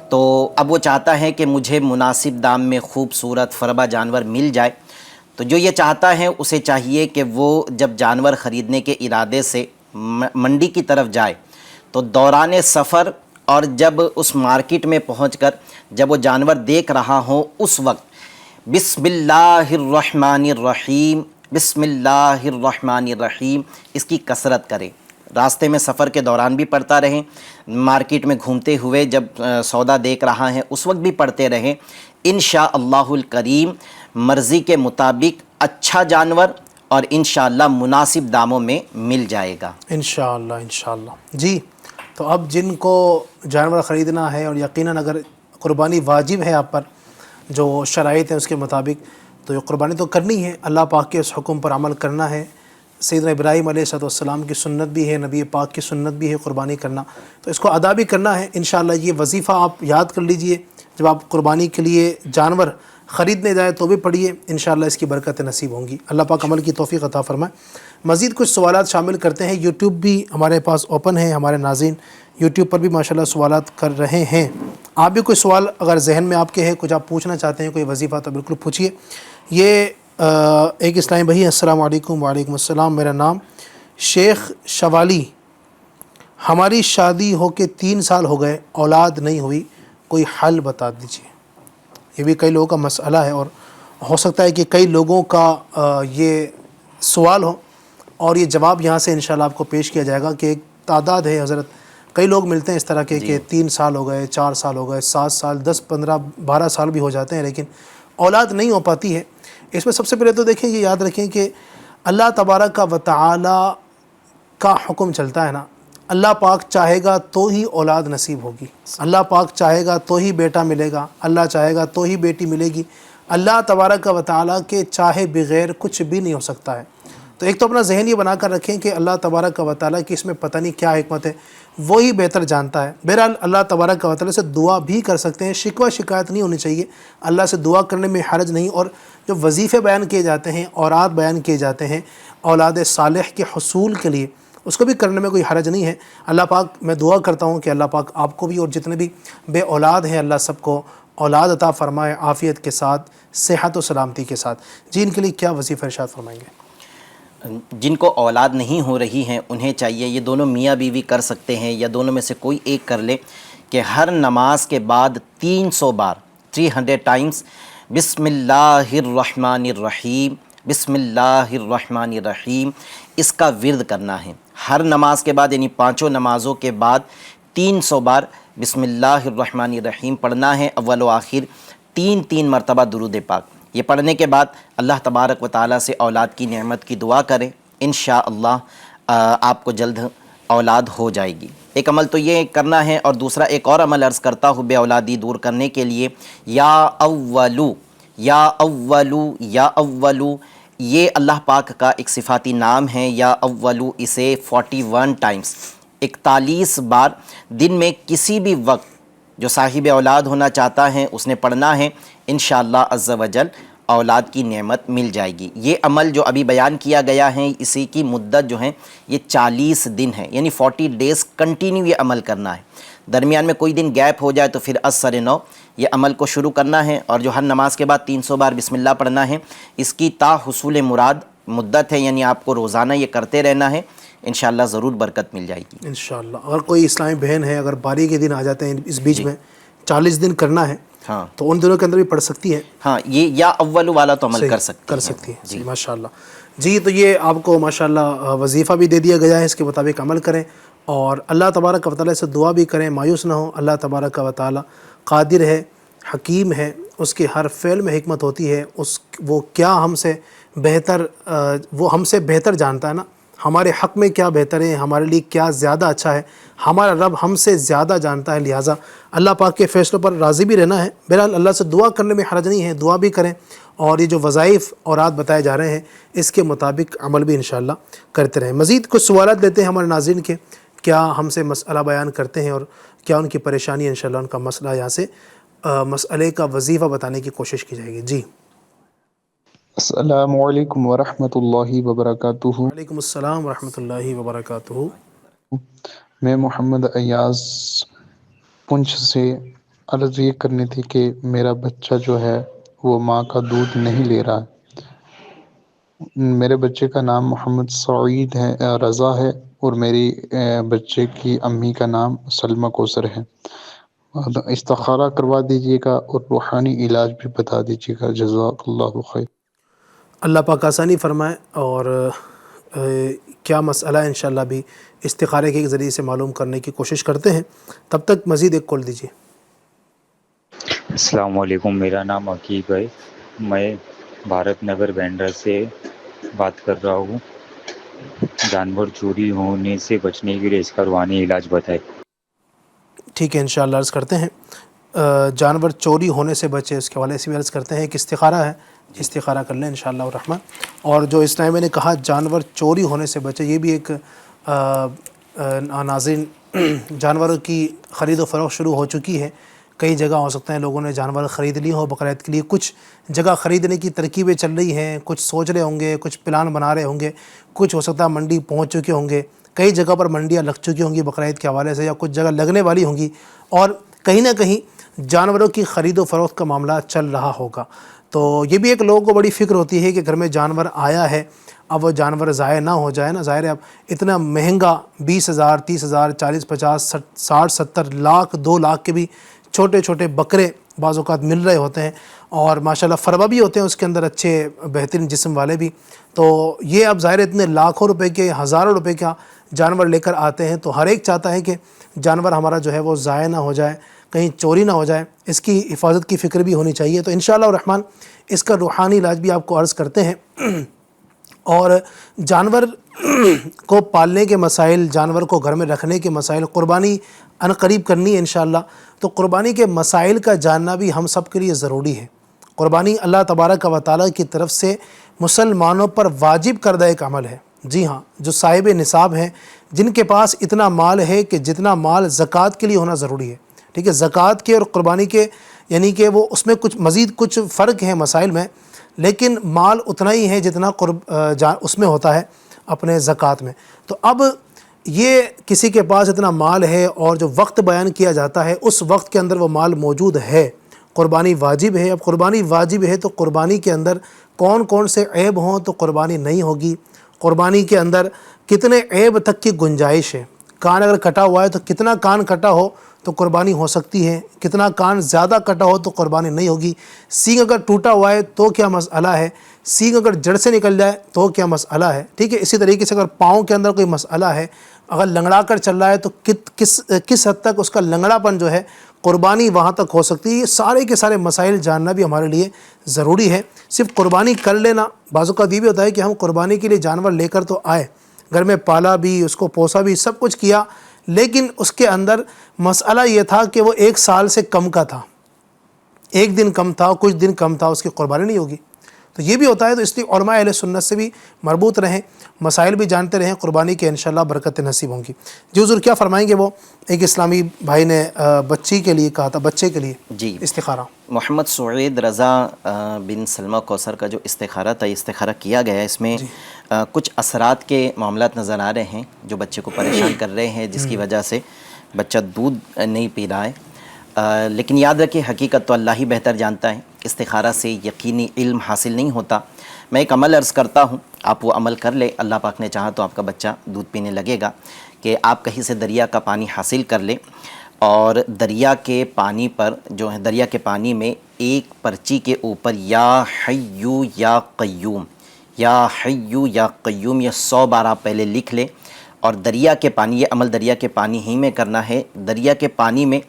تو اب وہ چاہتا ہے کہ مجھے مناسب دام میں خوبصورت فربا جانور مل جائے۔ تو جو یہ چاہتا ہے اسے چاہیے کہ وہ جب جانور خریدنے کے ارادے سے منڈی کی طرف جائے تو دوران سفر اور جب اس مارکیٹ میں پہنچ کر جب وہ جانور دیکھ رہا ہو، اس وقت بسم اللہ الرحمن الرحیم، بسم اللہ الرحمن الرحیم اس کی کثرت کرے۔ راستے میں سفر کے دوران بھی پڑھتا رہیں، مارکیٹ میں گھومتے ہوئے جب سودا دیکھ رہا ہے اس وقت بھی پڑھتے رہیں۔ انشاءاللہ الکریم مرضی کے مطابق اچھا جانور اور انشاءاللہ مناسب داموں میں مل جائے گا انشاءاللہ انشاءاللہ۔ جی تو اب جن کو جانور خریدنا ہے اور یقیناً اگر قربانی واجب ہے آپ پر، جو شرائط ہیں اس کے مطابق، تو یہ قربانی تو کرنی ہے، اللہ پاک کے اس حکم پر عمل کرنا ہے۔ سیدنا ابراہیم علیہ السلام کی سنت بھی ہے، نبی پاک کی سنت بھی ہے قربانی کرنا، تو اس کو ادا بھی کرنا ہے انشاءاللہ۔ یہ وظیفہ آپ یاد کر لیجئے، جب آپ قربانی کے لیے جانور خریدنے جائے تو بھی پڑھیے، انشاءاللہ اس کی برکت نصیب ہوں گی۔ اللہ پاک عمل کی توفیق عطا فرمائے۔ مزید کچھ سوالات شامل کرتے ہیں۔ یوٹیوب بھی ہمارے پاس اوپن ہے، ہمارے ناظرین یوٹیوب پر بھی ماشاءاللہ سوالات کر رہے ہیں۔ آپ بھی کوئی سوال اگر ذہن میں آپ کے ہے، کچھ آپ پوچھنا چاہتے ہیں، کوئی وظیفہ، تو بالکل پوچھیے۔ یہ ایک اسلامی بھائی، السلام علیکم۔ وعلیکم السلام، میرا نام شیخ شوالی، ہماری شادی ہو کے 3 سال ہو گئے، اولاد نہیں ہوئی، کوئی حل بتا دیجیے۔ یہ بھی کئی لوگوں کا مسئلہ ہے، اور ہو سکتا ہے کہ کئی لوگوں کا یہ سوال ہو اور یہ جواب یہاں سے انشاءاللہ آپ کو پیش کیا جائے گا کہ ایک تعداد ہے حضرت، کئی لوگ ملتے ہیں اس طرح کے کہ 3 سال ہو گئے، 4 سال ہو گئے، 7 سال، 10 15 12 سال بھی ہو جاتے ہیں، لیکن اولاد نہیں ہو پاتی ہے۔ اس میں سب سے پہلے تو دیکھیں، یہ یاد رکھیں کہ اللہ تبارک و تعالی کا حکم چلتا ہے نا، اللہ پاک چاہے گا تو ہی اولاد نصیب ہوگی، اللہ پاک چاہے گا تو ہی بیٹا ملے گا، اللہ چاہے گا تو ہی بیٹی ملے گی۔ اللہ تبارک و تعالی کے چاہے بغیر کچھ بھی نہیں ہو سکتا ہے۔ تو ایک تو اپنا ذہن یہ بنا کر رکھیں کہ اللہ تبارک و تعالی کی اس میں پتہ نہیں کیا حکمت ہے، وہی بہتر جانتا ہے۔ بہرحال اللہ تبارک و تعالی سے دعا بھی کر سکتے ہیں، شکوہ شکایت نہیں ہونی چاہیے، اللہ سے دعا کرنے میں حرج نہیں۔ اور جو وظیفے بیان کیے جاتے ہیں، اوراد بیان کیے جاتے ہیں اولاد صالح کے حصول کے لیے، اس کو بھی کرنے میں کوئی حرج نہیں ہے۔ اللہ پاک، میں دعا کرتا ہوں کہ اللہ پاک آپ کو بھی اور جتنے بھی بے اولاد ہیں، اللہ سب کو اولاد عطا فرمائے، عافیت کے ساتھ، صحت و سلامتی کے ساتھ۔ جی ان کے لیے کیا وظیفہ ارشاد فرمائیں گے؟ جن کو اولاد نہیں ہو رہی ہیں انہیں چاہیے، یہ دونوں میاں بیوی کر سکتے ہیں یا دونوں میں سے کوئی ایک کر لے، کہ ہر نماز کے بعد 300 بار 300 ٹائمز بسم اللہ الرحمن الرحیم، بسم اللہ الرحمن الرحیم اس کا ورد کرنا ہے۔ ہر نماز کے بعد، یعنی 5 نمازوں کے بعد 300 بار بسم اللہ الرحمن الرحیم پڑھنا ہے، اول و آخر 3 مرتبہ درود پاک۔ یہ پڑھنے کے بعد اللہ تبارک و تعالیٰ سے اولاد کی نعمت کی دعا کریں، انشاءاللہ آپ کو جلد اولاد ہو جائے گی۔ ایک عمل تو یہ کرنا ہے، اور دوسرا ایک اور عمل عرض کرتا ہوں بے اولادی دور کرنے کے لیے، یا اولو یا اولو یا اولو، یہ اللہ پاک کا ایک صفاتی نام ہے۔ یا اولو اسے 41 ٹائمز 41 بار دن میں کسی بھی وقت جو صاحب اولاد ہونا چاہتا ہے اس نے پڑھنا ہے، انشاءاللہ عز و جل اولاد کی نعمت مل جائے گی۔ یہ عمل جو ابھی بیان کیا گیا ہے اسی کی مدت جو ہے یہ 40 دن ہے، یعنی 40 ڈیز کنٹینیو یہ عمل کرنا ہے۔ درمیان میں کوئی دن گیپ ہو جائے تو پھر از سر نو یہ عمل کو شروع کرنا ہے، اور جو ہر نماز کے بعد 300 بار بسم اللہ پڑھنا ہے، اس کی تا حصول مراد مدت ہے، یعنی آپ کو روزانہ یہ کرتے رہنا ہے، انشاءاللہ ضرور برکت مل جائے گی انشاءاللہ۔ اگر کوئی اسلامی بہن ہے، اگر باری کے دن آ جاتے ہیں اس بیچ میں 40 دن کرنا ہے، ہاں تو ان دنوں کے اندر بھی پڑھ سکتی ہے؟ ہاں، یہ یا اول والا تو عمل کر سکتی ہے جی، ماشاءاللہ جی۔ تو یہ آپ کو ماشاءاللہ وظیفہ بھی دے دیا گیا ہے، اس کے مطابق عمل کریں، اور اللہ تبارک و تعالیٰ سے دعا بھی کریں، مایوس نہ ہوں۔ اللہ تبارک و تعالیٰ قادر ہے، حکیم ہے، اس کے ہر فعل میں حکمت ہوتی ہے، وہ کیا ہم سے بہتر وہ ہم سے بہتر جانتا ہے نا، ہمارے حق میں کیا بہتر ہے، ہمارے لیے کیا زیادہ اچھا ہے، ہمارا رب ہم سے زیادہ جانتا ہے، لہٰذا اللہ پاک کے فیصلوں پر راضی بھی رہنا ہے۔ بہرحال اللہ سے دعا کرنے میں حرج نہیں ہے، دعا بھی کریں، اور یہ جو وظائف اورات بتائے جا رہے ہیں اس کے مطابق عمل بھی انشاءاللہ کرتے رہیں۔ مزید کچھ سوالات لیتے ہیں ہمارے ناظرین کے، کیا ہم سے مسئلہ بیان کرتے ہیں اور کیا ان کی پریشانی، انشاءاللہ ان کا مسئلہ یہاں سے مسئلے کا وظیفہ بتانے کی کوشش کی جائے گی۔ جی السلام علیکم ورحمۃ اللہ وبرکاتہ۔ وعلیکم السلام ورحمۃ اللہ وبرکاتہ۔ میں محمد ایاز پنچ سے عرض یہ کرنی تھی کہ میرا بچہ جو ہے وہ ماں کا دودھ نہیں لے رہا ہے۔ میرے بچے کا نام محمد سعید ہے، رضا ہے، اور میری بچے کی امی کا نام سلمہ کوثر ہے۔ استخارہ کروا دیجیے گا اور روحانی علاج بھی بتا دیجیے گا، جزاک اللہ خیر۔ اللہ پاک آسانی فرمائے، اور کیا مسئلہ ہے انشاءاللہ بھی استخارے کے ذریعے سے معلوم کرنے کی کوشش کرتے ہیں۔ تب تک مزید ایک کال دیجیے۔ السلام علیکم، میرا نام عقیب ہے، میں بھارت نگر بینڈرا سے بات کر رہا ہوں۔ جانور چوری ہونے سے بچنے کے لیے اس کا روحانی علاج بتائے۔ ٹھیک ہے، انشاءاللہ عرض کرتے ہیں۔ جانور چوری ہونے سے بچے، اس کے حوالے سے بھی عرض کرتے ہیں۔ ایک استخارہ ہے، استخارہ کر لیں انشاءاللہ الرحمن۔ اور جو اس ٹائم میں نے کہا جانور چوری ہونے سے بچے، یہ بھی ایک ناظرین جانوروں کی خرید و فروخت شروع ہو چکی ہے۔ کئی جگہ ہو سکتا ہے لوگوں نے جانور خرید لی ہو بقرعید کے لیے، کچھ جگہ خریدنے کی ترکیبیں چل رہی ہیں، کچھ سوچ رہے ہوں گے، کچھ پلان بنا رہے ہوں گے، کچھ ہو سکتا ہے منڈی پہنچ چکے ہوں گے، کئی جگہ پر منڈیاں لگ چکی ہوں گی بقرعید کے حوالے سے، یا کچھ جگہ لگنے والی ہوں گی، اور کہیں نہ کہیں جانوروں کی خرید و فروخت کا معاملہ چل رہا ہوگا۔ تو یہ بھی ایک لوگوں کو بڑی فکر ہوتی ہے کہ گھر میں جانور آیا ہے، اب وہ جانور ضائع نہ ہو جائے نا۔ ظاہر ہے اب اتنا مہنگا 20,000 30,000 40 50 60 70 لاکھ 2 لاکھ کے بھی چھوٹے چھوٹے بکرے بعض اوقات مل رہے ہوتے ہیں، اور ماشاءاللہ فربا بھی ہوتے ہیں اس کے اندر، اچھے بہترین جسم والے بھی۔ تو یہ اب ظاہر اتنے لاکھوں روپے کے، ہزاروں روپے کا جانور لے کر آتے ہیں، تو ہر ایک چاہتا ہے کہ جانور ہمارا جو ہے وہ ضائع نہ ہو جائے، کہیں چوری نہ ہو جائے، اس کی حفاظت کی فکر بھی ہونی چاہیے۔ تو انشاءاللہ الرحمن اس کا روحانی علاج بھی آپ کو عرض کرتے ہیں۔ اور جانور کو پالنے کے مسائل، جانور کو گھر میں رکھنے کے مسائل، قربانی عنقریب کرنی ہے انشاءاللہ، تو قربانی کے مسائل کا جاننا بھی ہم سب کے لیے ضروری ہے۔ قربانی اللہ تبارک و تعالیٰ کی طرف سے مسلمانوں پر واجب کردہ ایک عمل ہے۔ جی ہاں، جو صاحب نصاب ہیں، جن کے پاس اتنا مال ہے کہ جتنا مال زکوٰۃ کے لیے ہونا ضروری ہے، ٹھیک ہے، زکوٰۃ کے اور قربانی کے، یعنی کہ وہ اس میں کچھ مزید کچھ فرق ہیں مسائل میں، لیکن مال اتنا ہی ہے جتنا اس میں ہوتا ہے اپنے زکوٰۃ میں۔ تو اب یہ کسی کے پاس اتنا مال ہے اور جو وقت بیان کیا جاتا ہے اس وقت کے اندر وہ مال موجود ہے، قربانی واجب ہے۔ اب قربانی واجب ہے تو قربانی کے اندر کون کون سے عیب ہوں تو قربانی نہیں ہوگی، قربانی کے اندر کتنے عیب تک کی گنجائش ہے، کان اگر کٹا ہوا ہے تو کتنا کان کٹا ہو تو قربانی ہو سکتی ہے، کتنا کان زیادہ کٹا ہو تو قربانی نہیں ہوگی، سینگ اگر ٹوٹا ہوا ہے تو کیا مسئلہ ہے، سینگ اگر جڑ سے نکل جائے تو کیا مسئلہ ہے، ٹھیک ہے۔ اسی طریقے سے اگر پاؤں کے اندر کوئی مسئلہ ہے، اگر لنگڑا کر چل رہا ہے تو کس حد تک اس کا لنگڑا پن جو ہے قربانی وہاں تک ہو سکتی ہے. یہ سارے کے سارے مسائل جاننا بھی ہمارے لیے ضروری ہے. صرف قربانی کر لینا، بعض اوقات یہ بھی ہوتا ہے کہ ہم قربانی کے لیے جانور لے کر تو آئے، گھر میں پالا بھی، اس کو پوسا بھی، سب کچھ کیا، لیکن اس کے اندر مسئلہ یہ تھا کہ وہ 1 سال سے کم کا تھا، 1 دن کم تھا، کچھ دن کم تھا، اس کی قربانی نہیں ہوگی. تو یہ بھی ہوتا ہے. تو اس لیے علماء اہل سنت سے بھی مربوط رہیں، مسائل بھی جانتے رہیں قربانی کے، انشاءاللہ برکت نصیب ہوں گی. جی حضور کیا فرمائیں گے؟ وہ ایک اسلامی بھائی نے بچی کے لیے کہا تھا، بچے کے لیے جی استخارہ. محمد سعید رضا بن سلمہ کوثر کا جو استخارہ تھا، استخارہ کیا گیا ہے، اس میں کچھ اثرات کے معاملات نظر آ رہے ہیں جو بچے کو پریشان کر رہے ہیں، جس کی وجہ سے بچہ دودھ نہیں پی رہا ہے. لیکن یاد رکھیں حقیقت تو اللہ ہی بہتر جانتا ہے. استخارہ سے یقینی علم حاصل نہیں ہوتا. میں ایک عمل عرض کرتا ہوں، آپ وہ عمل کر لیں، اللہ پاک نے چاہا تو آپ کا بچہ دودھ پینے لگے گا. کہ آپ کہیں سے دریا کا پانی حاصل کر لیں اور دریا کے پانی پر جو ہے، دریا کے پانی میں ایک پرچی کے اوپر یا حیو یا قیوم، یا حیو یا قیوم، یہ 100 بار آپ پہلے لکھ لیں. اور دریا کے پانی، یہ عمل دریا کے پانی ہی میں کرنا ہے. دریا کے پانی میں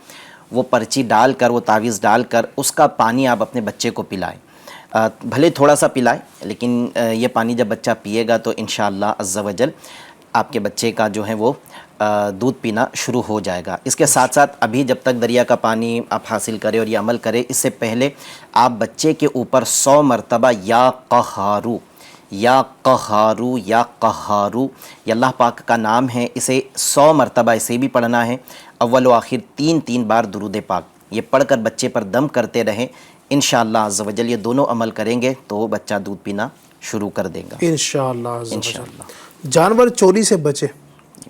وہ پرچی ڈال کر، وہ تعویذ ڈال کر، اس کا پانی آپ اپنے بچے کو پلائیں. بھلے تھوڑا سا پلائیں، لیکن یہ پانی جب بچہ پیے گا تو انشاءاللہ عز و جل آپ کے بچے کا جو ہے وہ دودھ پینا شروع ہو جائے گا. اس کے ساتھ ساتھ ابھی جب تک دریا کا پانی آپ حاصل کریں اور یہ عمل کریں، اس سے پہلے آپ بچے کے اوپر 100 مرتبہ یا قہارو، یا قہارو، یا قہارو، یہ اللہ پاک کا نام ہے، اسے 100 مرتبہ اسے بھی پڑھنا ہے. اول و آخر 3 بار درود پاک یہ پڑھ کر بچے پر دم کرتے رہیں. انشاءاللہ عز و جل یہ دونوں عمل کریں گے تو بچہ دودھ پینا شروع کر دے گا انشاءاللہ عز و جل. جانور چوری سے بچے،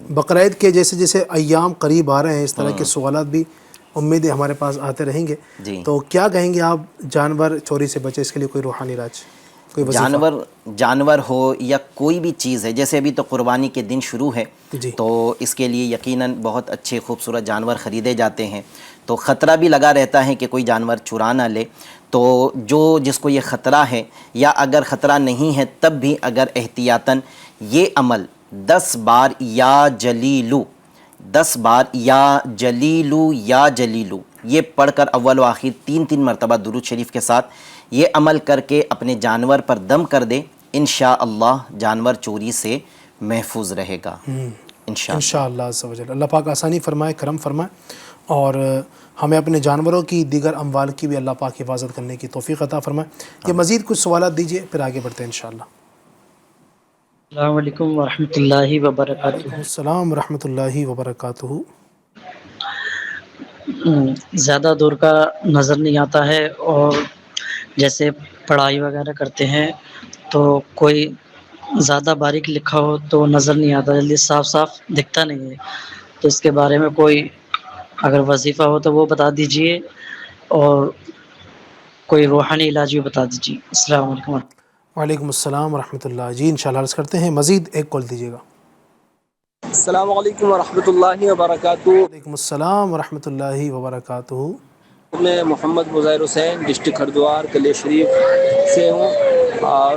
بقرعید کے جیسے ایام قریب آ رہے ہیں، اس طرح کے سوالات بھی امید ہے ہمارے پاس آتے رہیں گے. تو کیا کہیں گے آپ؟ جانور چوری سے بچے، اس کے لیے کوئی روحانی علاج، کوئی وظیفہ؟ جانور ہو یا کوئی بھی چیز ہے، جیسے ابھی تو قربانی کے دن شروع ہے، تو اس کے لیے یقیناً بہت اچھے خوبصورت جانور خریدے جاتے ہیں. تو خطرہ بھی لگا رہتا ہے کہ کوئی جانور چرا نہ لے. تو جس کو یہ خطرہ ہے، یا اگر خطرہ نہیں ہے تب بھی اگر احتیاطاً یہ عمل 10 بار یا جلیلو، 10 بار یا جلیلو یا جلیلو یہ پڑھ کر اول و آخر 3 مرتبہ درود شریف کے ساتھ یہ عمل کر کے اپنے جانور پر دم کر دے، انشاءاللہ جانور چوری سے محفوظ رہے گا. انشاءاللہ عز و جل. اللہ پاک آسانی فرمائے، کرم فرمائے، اور ہمیں اپنے جانوروں کی، دیگر اموال کی بھی اللہ پاک حفاظت کرنے کی توفیق عطا فرمائے. یہ مزید کچھ سوالات دیجئے، پھر آگے بڑھتے ہیں انشاءاللہ. السلام علیکم ورحمۃ اللہ وبرکاتہ. وعلیکم السلام ورحمۃ اللہ وبرکاتہ. زیادہ دور کا نظر نہیں آتا ہے، اور جیسے پڑھائی وغیرہ کرتے ہیں تو کوئی زیادہ باریک لکھا ہو تو نظر نہیں آتا، جلدی صاف دکھتا نہیں ہے. تو اس کے بارے میں کوئی اگر وظیفہ ہو تو وہ بتا دیجئے، اور کوئی روحانی علاج بھی بتا دیجیے. السلام علیکم. وعلیکم السلام ورحمۃ اللہ. جی انشاءاللہ عرض کرتے ہیں، مزید ایک کال دیجیے گا. السلام علیکم ورحمۃ اللہ وبرکاتہ. وعلیکم السلام ورحمۃ اللہ وبرکاتہ. میں محمد مظاہر حسین ڈسٹرکٹ ہردوار کلیہ شریف سے ہوں.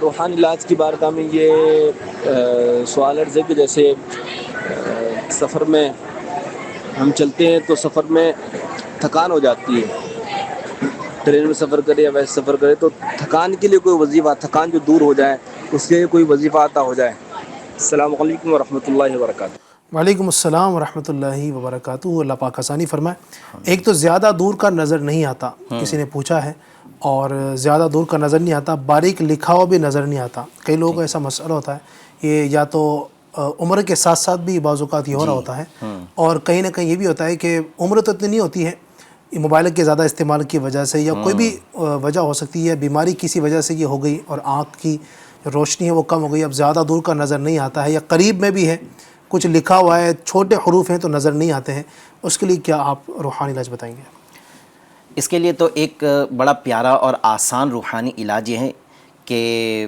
روحانی علاج کی بارگاہ میں یہ سوال عرض ہے کہ جیسے سفر میں ہم چلتے ہیں تو سفر میں تھکان ہو جاتی ہے، ٹرین میں سفر کرے یا ویسے سفر کرے، تو تھکان کے لیے کوئی وظیفہ، تھکان جو دور ہو جائے اس کے لیے کوئی وظیفہ عطا ہو جائے. السلام علیکم ورحمۃ اللہ وبرکاتہ. وعلیکم السلام ورحمۃ اللہ وبرکاتہ. اللہ پاک آسانی فرمائے. ایک تو زیادہ دور کا نظر نہیں آتا، کسی نے پوچھا ہے، اور زیادہ دور کا نظر نہیں آتا، باریک لکھا ہوا بھی نظر نہیں آتا. کئی لوگوں کا ایسا مسئلہ ہوتا ہے، یہ یا تو عمر کے ساتھ ساتھ بھی بعض اوقات یہ ہو رہا ہوتا ہے، اور کہیں نہ کہیں یہ بھی ہوتا ہے کہ عمر تو اتنی نہیں ہوتی ہے، موبائل کے زیادہ استعمال کی وجہ سے یا کوئی بھی وجہ ہو سکتی ہے، بیماری کسی وجہ سے یہ ہو گئی اور آنکھ کی روشنی ہے وہ کم ہو گئی، اب زیادہ دور کا نظر نہیں آتا ہے، یا قریب میں بھی ہے کچھ لکھا ہوا ہے، چھوٹے حروف ہیں تو نظر نہیں آتے ہیں، اس کے لیے کیا آپ روحانی علاج بتائیں گے؟ اس کے لیے تو ایک بڑا پیارا اور آسان روحانی علاج یہ ہے کہ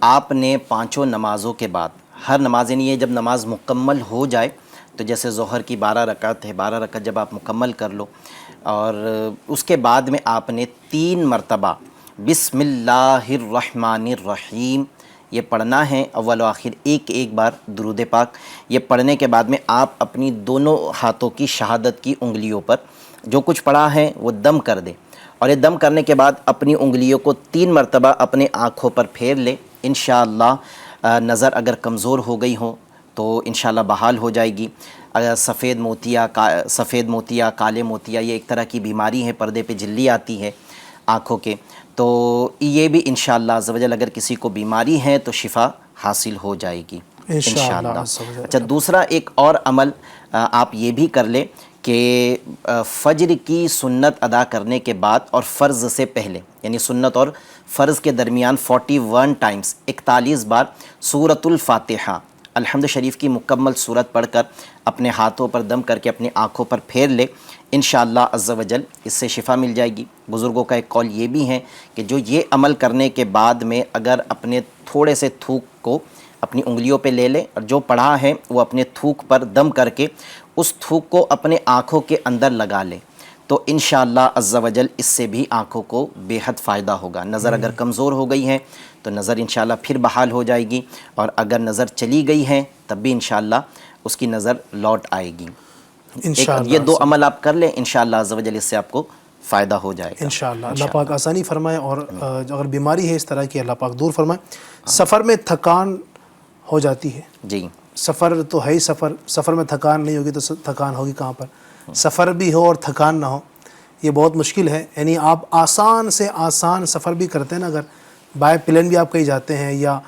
آپ نے 5 نمازوں کے بعد، ہر نماز یعنی یہ جب نماز مکمل ہو جائے تو جیسے ظہر کی 12 رکعت ہے، 12 رکعت جب آپ مکمل کر لو، اور اس کے بعد میں آپ نے 3 مرتبہ بسم اللہ الرحمن الرحیم یہ پڑھنا ہے اول و آخر ایک بار درود پاک. یہ پڑھنے کے بعد میں آپ اپنی دونوں ہاتھوں کی شہادت کی انگلیوں پر جو کچھ پڑھا ہے وہ دم کر دیں, اور یہ دم کرنے کے بعد اپنی انگلیوں کو 3 مرتبہ اپنے آنکھوں پر پھیر لیں. انشاءاللہ نظر اگر کمزور ہو گئی ہو تو انشاءاللہ بحال ہو جائے گی. اگر سفید موتیا کالے موتیا یہ ایک طرح کی بیماری ہے, پردے پہ جلی آتی ہے آنکھوں کے, تو یہ بھی انشاءاللہ عز و جل اگر کسی کو بیماری ہے تو شفا حاصل ہو جائے گی انشاءاللہ. اچھا, دوسرا ایک اور عمل آپ یہ بھی کر لیں کہ فجر کی سنت ادا کرنے کے بعد اور فرض سے پہلے, یعنی سنت اور فرض کے درمیان 41 ٹائمز 41 بار سورۃ الفاتحہ الحمد شریف کی مکمل صورت پڑھ کر اپنے ہاتھوں پر دم کر کے اپنی آنکھوں پر پھیر لے. انشاءاللہ عز و جل اس سے شفا مل جائے گی. بزرگوں کا ایک قول یہ بھی ہے کہ جو یہ عمل کرنے کے بعد میں اگر اپنے تھوڑے سے تھوک کو اپنی انگلیوں پہ لے لے اور جو پڑھا ہے وہ اپنے تھوک پر دم کر کے اس تھوک کو اپنے آنکھوں کے اندر لگا لے تو انشاءاللہ عز و جل اس سے بھی آنکھوں کو بے حد فائدہ ہوگا. نظر اگر کمزور ہو گئی ہے تو نظر انشاءاللہ پھر بحال ہو جائے گی, اور اگر نظر چلی گئی ہے تب بھی انشاءاللہ اس کی نظر لوٹ آئے گی. یہ 2 عمل آپ کر لیں انشاءاللہ عز و جل اس سے آپ کو فائدہ ہو جائے گا انشاءاللہ. اللہ پاک آسانی فرمائے, اور اگر بیماری ہے اس طرح کی اللہ پاک دور فرمائے. سفر میں تھکان ہو جاتی ہے, جی سفر تو ہے ہی سفر میں تھکان نہیں ہوگی تو تھکان ہوگی کہاں پر. سفر بھی ہو اور تھکان نہ ہو یہ بہت مشکل ہے. یعنی آپ آسان سے آسان سفر بھی کرتے ہیں نا, اگر بائی پلین بھی آپ کہیں جاتے ہیں یا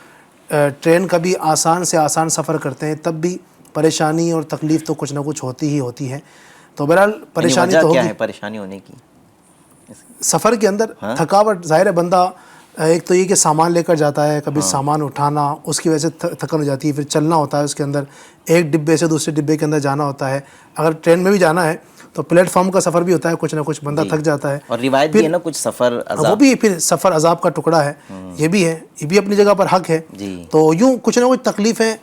ٹرین کا بھی آسان سے آسان سفر کرتے ہیں تب بھی پریشانی اور تکلیف تو کچھ نہ کچھ ہوتی ہی ہوتی ہے. تو بہرحال پریشانی تو ہوگی. کیا ہے پریشانی ہونے کی؟ سفر کے اندر تھکاوٹ ظاہر ہے, بندہ ایک تو یہ کہ سامان لے کر جاتا ہے, کبھی سامان اٹھانا اس کی وجہ سے تھکن ہو جاتی ہے, پھر چلنا ہوتا ہے اس کے اندر, ایک ڈبے سے دوسرے ڈبے کے اندر جانا ہوتا ہے. اگر ٹرین میں بھی جانا ہے تو پلیٹ فارم کا سفر بھی ہوتا ہے, کچھ نہ کچھ بندہ تھک جاتا ہے. اور روایت بھی ہے نا کچھ سفر عذاب, وہ بھی پھر سفر عذاب کا ٹکڑا ہے, یہ بھی ہے, یہ بھی اپنی جگہ پر حق ہے. تو یوں کچھ نہ کچھ تکلیفیں.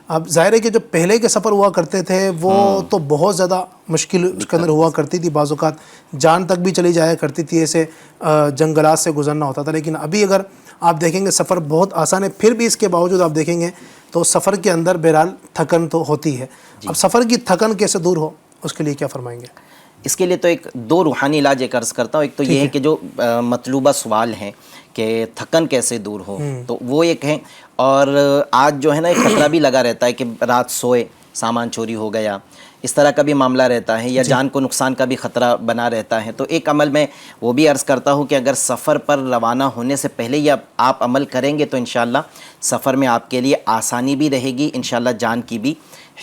اب ظاہر ہے کہ جو پہلے کے سفر ہوا کرتے تھے وہ تو بہت زیادہ مشکل اس کے اندر ہوا کرتی تھی, بعض اوقات جان تک بھی چلی جایا کرتی تھی, ایسے جنگلات سے گزرنا ہوتا تھا. لیکن ابھی اگر آپ دیکھیں گے سفر بہت آسان ہے, پھر بھی اس کے باوجود آپ دیکھیں گے تو سفر کے اندر بہرحال تھکن تو ہوتی ہے. اب سفر کی تھکن کیسے دور ہو اس کے لیے کیا فرمائیں گے؟ اس کے لیے تو ایک 2 روحانی علاج ایک عرض کرتا ہوں. ایک تو یہ ہے کہ جو مطلوبہ سوال ہیں کہ تھکن کیسے دور ہو, تو وہ ایک ہے. اور آج جو ہے نا ایک خطرہ بھی لگا رہتا ہے کہ رات سوئے سامان چوری ہو گیا, اس طرح کا بھی معاملہ رہتا ہے, یا جان کو نقصان کا بھی خطرہ بنا رہتا ہے. تو ایک عمل میں وہ بھی عرض کرتا ہوں کہ اگر سفر پر روانہ ہونے سے پہلے ہی آپ عمل کریں گے تو انشاءاللہ سفر میں آپ کے لیے آسانی بھی رہے گی, انشاءاللہ جان کی بھی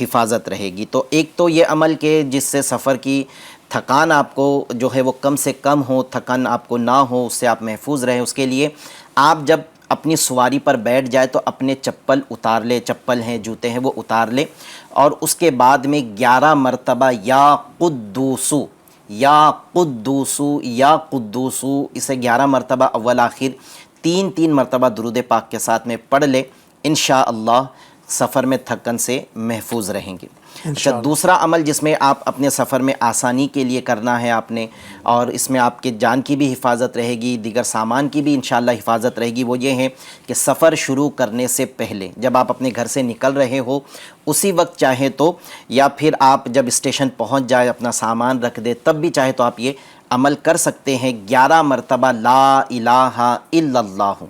حفاظت رہے گی. تو ایک تو یہ عمل کہ جس سے سفر کی تھکان آپ کو جو ہے وہ کم سے کم ہو, تھکان آپ کو نہ ہو, اس سے آپ محفوظ رہیں. اس کے لیے آپ جب اپنی سواری پر بیٹھ جائے تو اپنے چپل اتار لے, چپل ہیں جوتے ہیں وہ اتار لے, اور اس کے بعد میں 11 مرتبہ یا قدوسو یا قدوسو یا قدوسو اسے 11 مرتبہ اول آخر 3 مرتبہ درود پاک کے ساتھ میں پڑھ لے. انشاءاللہ سفر میں تھکن سے محفوظ رہیں گے. اچھا, دوسرا عمل جس میں آپ اپنے سفر میں آسانی کے لیے کرنا ہے آپ نے, اور اس میں آپ کے جان کی بھی حفاظت رہے گی, دیگر سامان کی بھی انشاءاللہ حفاظت رہے گی, وہ یہ ہے کہ سفر شروع کرنے سے پہلے جب آپ اپنے گھر سے نکل رہے ہو اسی وقت چاہے تو, یا پھر آپ جب اسٹیشن پہنچ جائے اپنا سامان رکھ دے تب بھی چاہے تو آپ یہ عمل کر سکتے ہیں. 11 مرتبہ لا الہ الا اللہ,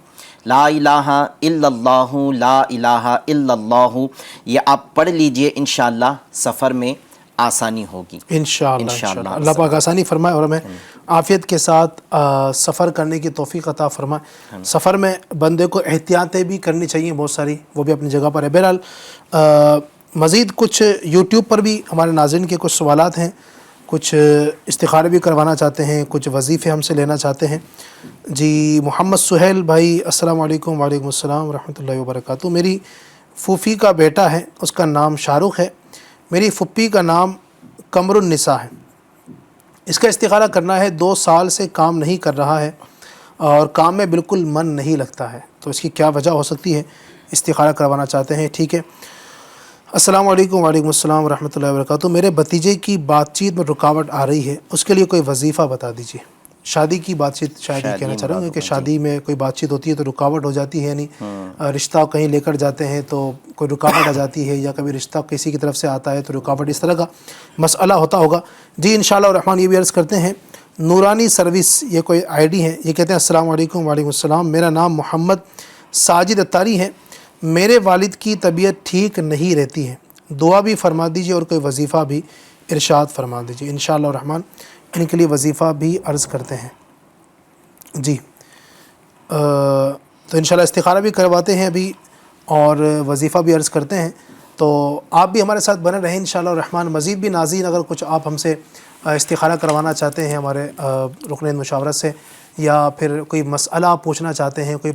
لا الہ الا اللہ, لا الہ الا اللہ, یہ آپ پڑھ لیجئے. انشاءاللہ سفر میں آسانی ہوگی انشاءاللہ. اللہ پاک آسانی فرمائے اور ہمیں عافیت کے ساتھ سفر کرنے کی توفیق عطا فرمائے. سفر میں بندے کو احتیاطیں بھی کرنی چاہیے بہت ساری, وہ بھی اپنی جگہ پر ہے. بہرحال مزید کچھ یوٹیوب پر بھی ہمارے ناظرین کے کچھ سوالات ہیں, کچھ استخارے بھی کروانا چاہتے ہیں, کچھ وظیفے ہم سے لینا چاہتے ہیں. جی محمد سہیل بھائی السلام علیکم. وعلیکم السلام ورحمۃ اللہ وبرکاتہ. میری پھوپھی کا بیٹا ہے, اس کا نام شاہ رخ ہے, میری پھپھی کا نام قمر النساء ہے. اس کا استخارہ کرنا ہے, 2 سال سے کام نہیں کر رہا ہے اور کام میں بالکل من نہیں لگتا ہے, تو اس کی کیا وجہ ہو سکتی ہے؟ استخارہ کروانا چاہتے ہیں. ٹھیک ہے. السلام علیکم. وعلیکم السلام ورحمۃ اللہ وبرکاتہ. میرے بھتیجے کی بات چیت میں رکاوٹ آ رہی ہے, اس کے لیے کوئی وظیفہ بتا دیجیے. شادی کی بات چیت شاید یہ کہنا چاہ رہا ہوں کہ شادی میں کوئی بات چیت ہوتی ہے تو رکاوٹ ہو جاتی ہے، یعنی رشتہ کہیں لے کر جاتے ہیں تو کوئی رکاوٹ آ جاتی ہے، یا کبھی رشتہ کسی کی طرف سے آتا ہے تو رکاوٹ، اس طرح کا مسئلہ ہوتا ہوگا۔ جی انشاءاللہ الرحمن یہ بھی عرض کرتے ہیں، نورانی سروس یہ کوئی آئی ڈی ہے، یہ کہتے ہیں السلام علیکم۔ وعلیکم السلام، میرا نام محمد ساجد اتاری ہے، میرے والد کی طبیعت ٹھیک نہیں رہتی ہے، دعا بھی فرما دیجیے اور کوئی وظیفہ بھی ارشاد فرما دیجیے۔ انشاءاللہ الرحمن ان کے لیے وظیفہ بھی عرض کرتے ہیں۔ جی تو انشاءاللہ استخارہ بھی کرواتے ہیں ابھی اور وظیفہ بھی عرض کرتے ہیں، تو آپ بھی ہمارے ساتھ بنے رہیں انشاءاللہ الرحمن۔ مزید بھی ناظرین اگر کچھ آپ ہم سے استخارہ کروانا چاہتے ہیں ہمارے رکن مشاورت سے، یا پھر کوئی مسئلہ آپ پوچھنا چاہتے ہیں، کوئی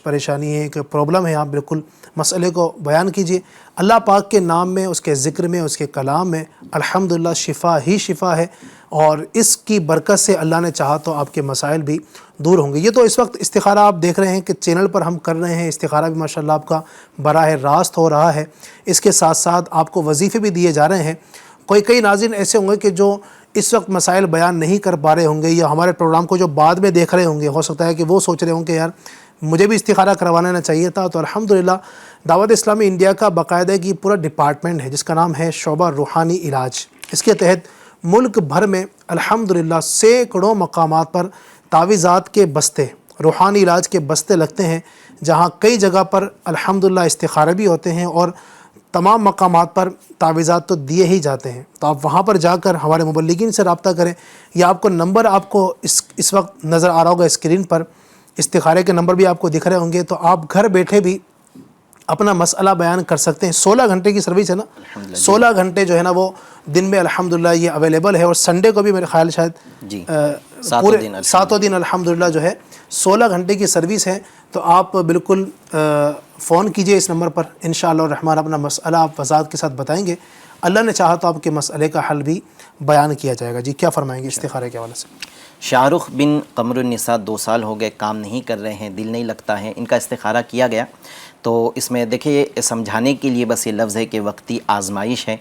پریشانی ہے، کوئی پرابلم ہے، آپ بالکل مسئلے کو بیان کیجئے۔ اللہ پاک کے نام میں، اس کے ذکر میں، اس کے کلام میں الحمدللہ شفا ہی شفا ہے، اور اس کی برکت سے اللہ نے چاہا تو آپ کے مسائل بھی دور ہوں گے۔ یہ تو اس وقت استخارہ آپ دیکھ رہے ہیں کہ چینل پر ہم کر رہے ہیں، استخارہ بھی ماشاءاللہ آپ کا براہ راست ہو رہا ہے، اس کے ساتھ ساتھ آپ کو وظیفے بھی دیے جا رہے ہیں۔ کئی ناظرین ایسے ہوں گے کہ جو اس وقت مسائل بیان نہیں کر پا رہے ہوں گے، یا ہمارے پروگرام کو جو بعد میں دیکھ رہے ہوں گے، ہو سکتا ہے کہ وہ سوچ رہے ہوں کہ یار مجھے بھی استخارہ کروانا چاہیے تھا۔ تو الحمدللہ دعوت اسلامی انڈیا کا باقاعدہ کی پورا ڈپارٹمنٹ ہے جس کا نام ہے شعبہ روحانی علاج۔ اس کے تحت ملک بھر میں الحمدللہ سینکڑوں مقامات پر تعویذات کے بستے، روحانی علاج کے بستے لگتے ہیں، جہاں کئی جگہ پر الحمدللہ استخارے بھی ہوتے ہیں، اور تمام مقامات پر تعویذات تو دیے ہی جاتے ہیں۔ تو آپ وہاں پر جا کر ہمارے مبلغین سے رابطہ کریں، یا آپ کو نمبر آپ کو اس وقت نظر آ رہا ہوگا اسکرین پر، استخارے کے نمبر بھی آپ کو دکھ رہے ہوں گے، تو آپ گھر بیٹھے بھی اپنا مسئلہ بیان کر سکتے ہیں۔ 16 گھنٹے کی سروس ہے نا، 16 گھنٹے جو ہے نا وہ دن میں الحمدللہ یہ اویلیبل ہے، اور سنڈے کو بھی میرے خیال شاید پورے 7 دن الحمدللہ جو ہے 16 گھنٹے کی سروس ہے۔ تو آپ بالکل فون کیجئے اس نمبر پر، انشاءاللہ الرحمن اپنا مسئلہ آپ وضاحت کے ساتھ بتائیں گے، اللہ نے چاہا تو آپ کے مسئلے کا حل بھی بیان کیا جائے گا۔ جی کیا فرمائیں گے استخارے کے حوالے سے؟ شاہ رخ بن قمر النساء 2 سال ہو گئے کام نہیں کر رہے ہیں، دل نہیں لگتا ہے، ان کا استخارہ کیا گیا، تو اس میں دیکھیے سمجھانے کے لیے بس یہ لفظ ہے کہ وقتی آزمائش ہے،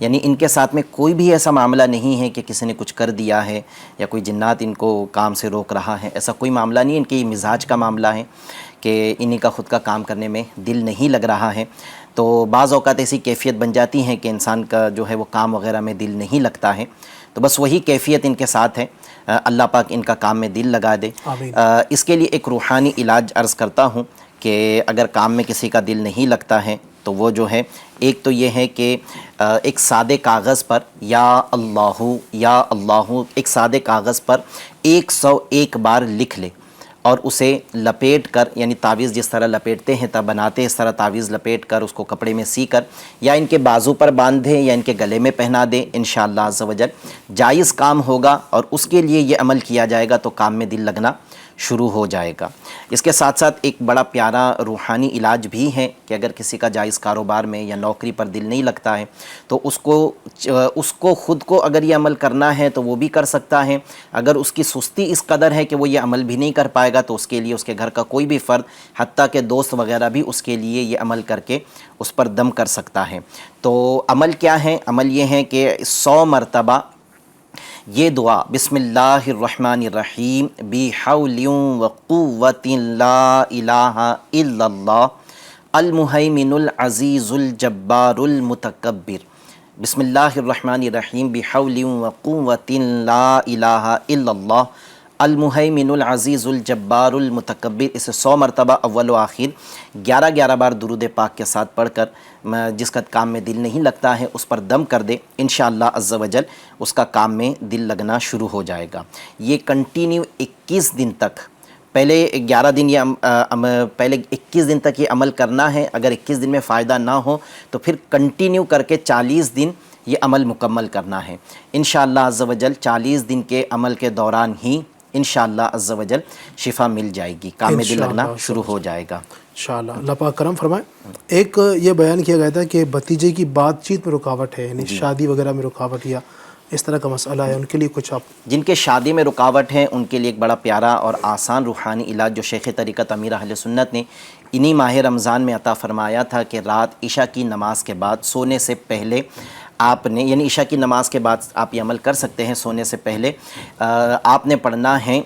یعنی ان کے ساتھ میں کوئی بھی ایسا معاملہ نہیں ہے کہ کسی نے کچھ کر دیا ہے یا کوئی جنات ان کو کام سے روک رہا ہے، ایسا کوئی معاملہ نہیں ہے، ان کے مزاج کا معاملہ ہے کہ انہی کا خود کا کام کرنے میں دل نہیں لگ رہا ہے۔ تو بعض اوقات ایسی کیفیت بن جاتی ہیں کہ انسان کا جو ہے وہ کام وغیرہ میں دل نہیں لگتا ہے، تو بس وہی کیفیت ان کے ساتھ ہے، اللہ پاک ان کا کام میں دل لگا دے۔ اس کے لیے ایک روحانی علاج عرض کرتا ہوں کہ اگر کام میں کسی کا دل نہیں لگتا ہے تو وہ جو ہے، ایک تو یہ ہے کہ ایک سادے کاغذ پر یا اللہ ایک سادے کاغذ پر 101 بار لکھ لے، اور اسے لپیٹ کر، یعنی تعویذ جس طرح لپیٹتے ہیں تب بناتے اس طرح تعویذ لپیٹ کر اس کو کپڑے میں سی کر یا ان کے بازو پر باندھیں یا ان کے گلے میں پہنا دیں، انشاءاللہ عز و جل جائز کام ہوگا، اور اس کے لیے یہ عمل کیا جائے گا تو کام میں دل لگنا شروع ہو جائے گا۔ اس کے ساتھ ساتھ ایک بڑا پیارا روحانی علاج بھی ہے کہ اگر کسی کا جائز کاروبار میں یا نوکری پر دل نہیں لگتا ہے تو اس کو خود کو اگر یہ عمل کرنا ہے تو وہ بھی کر سکتا ہے، اگر اس کی سستی اس قدر ہے کہ وہ یہ عمل بھی نہیں کر پائے گا تو اس کے لیے اس کے گھر کا کوئی بھی فرد، حتیٰ کہ دوست وغیرہ بھی اس کے لیے یہ عمل کر کے اس پر دم کر سکتا ہے۔ تو عمل کیا ہے؟ عمل یہ ہے کہ 100 مرتبہ یہ دعا بسم اللہ الرحمن الرحیم بحول وقوت لا الہ الا اللہ المہیمن العزیز الجبار المتکبر، بسم اللہ الرحمن الرحیم بحول وقوت لا الہ الا اللہ المہیمن العزیز الجبار المتکبر، اسے 100 مرتبہ اول و آخر 11 بار درود پاک کے ساتھ پڑھ کر جس کا کام میں دل نہیں لگتا ہے اس پر دم کر دے، انشاءاللہ عز و جل اس کا کام میں دل لگنا شروع ہو جائے گا۔ یہ کنٹینیو 21 دن تک، پہلے 11 دن پہلے 21 دن تک یہ عمل کرنا ہے، اگر 21 دن میں فائدہ نہ ہو تو پھر کنٹینیو کر کے 40 دن یہ عمل مکمل کرنا ہے، انشاءاللہ عز و جل 40 دن کے عمل کے دوران ہی انشاءاللہ عز و جل شفا مل جائے گی، کام میں دل لگنا شروع ہو جائے گا انشاءاللہ۔ اللہ پاک کرم فرمائے۔ ایک یہ بیان کیا گیا تھا کہ بھتیجے کی بات چیت میں رکاوٹ ہے، یعنی شادی وغیرہ میں رکاوٹ یا اس طرح کا مسئلہ ہے، ان کے لیے کچھ آپ؟ جن کے شادی میں رکاوٹ ہیں ان کے لیے ایک بڑا پیارا اور آسان روحانی علاج جو شیخ طریقت امیر اہل سنت نے انہی ماہ رمضان میں عطا فرمایا تھا کہ رات عشاء کی نماز کے بعد سونے سے پہلے آپ نے، یعنی عشاء کی نماز کے بعد آپ یہ عمل کر سکتے ہیں، سونے سے پہلے آپ نے پڑھنا ہے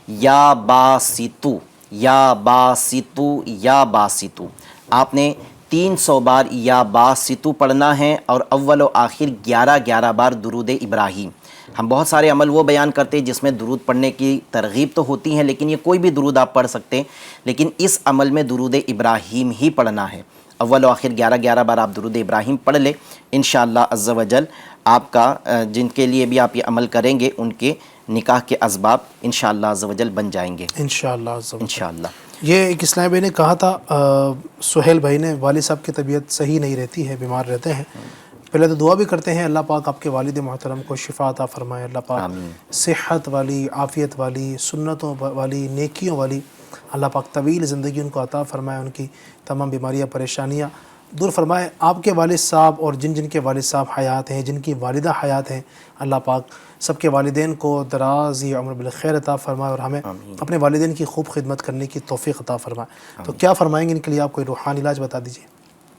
یا باسطو یا باسطو یا باسطو، آپ نے 300 بار یا باسطو پڑھنا ہے، اور اول و آخر 11 بار درود ابراہیم۔ ہم بہت سارے عمل وہ بیان کرتے ہیں جس میں درود پڑھنے کی ترغیب تو ہوتی ہے، لیکن یہ کوئی بھی درود آپ پڑھ سکتے ہیں، لیکن اس عمل میں درود ابراہیم ہی پڑھنا ہے۔ اول و آخر 11 بار آپ درود ابراہیم پڑھ لیں، انشاءاللہ عز و جل آپ کا جن کے لیے بھی آپ یہ عمل کریں گے ان کے نکاح کے اسباب انشاءاللہ عز و جل بن جائیں گے انشاءاللہ عز و جل۔ انشاءاللہ۔ یہ ایک اسلام بھائی نے کہا تھا، سہیل بھائی نے، والد صاحب کی طبیعت صحیح نہیں رہتی ہے، بیمار رہتے ہیں، پہلے تو دعا بھی کرتے ہیں اللہ پاک آپ کے والد محترم کو شفا عطا فرمائے، اللہ پاک صحت والی، عافیت والی، سنتوں والی، نیکیوں والی اللہ پاک طویل زندگی ان کو عطا فرمائے، ان کی تمام بیماریاں پریشانیاں دور فرمائے۔ آپ کے والد صاحب اور جن کے والد صاحب حیات ہیں، جن کی والدہ حیات ہیں، اللہ پاک سب کے والدین کو دراز عمر بالخیر عطا فرمائے، اور ہمیں اپنے والدین کی خوب خدمت کرنے کی توفیق عطا فرمائے۔ تو کیا فرمائیں گے ان کے لیے آپ؟ کوئی روحانی علاج بتا دیجیے۔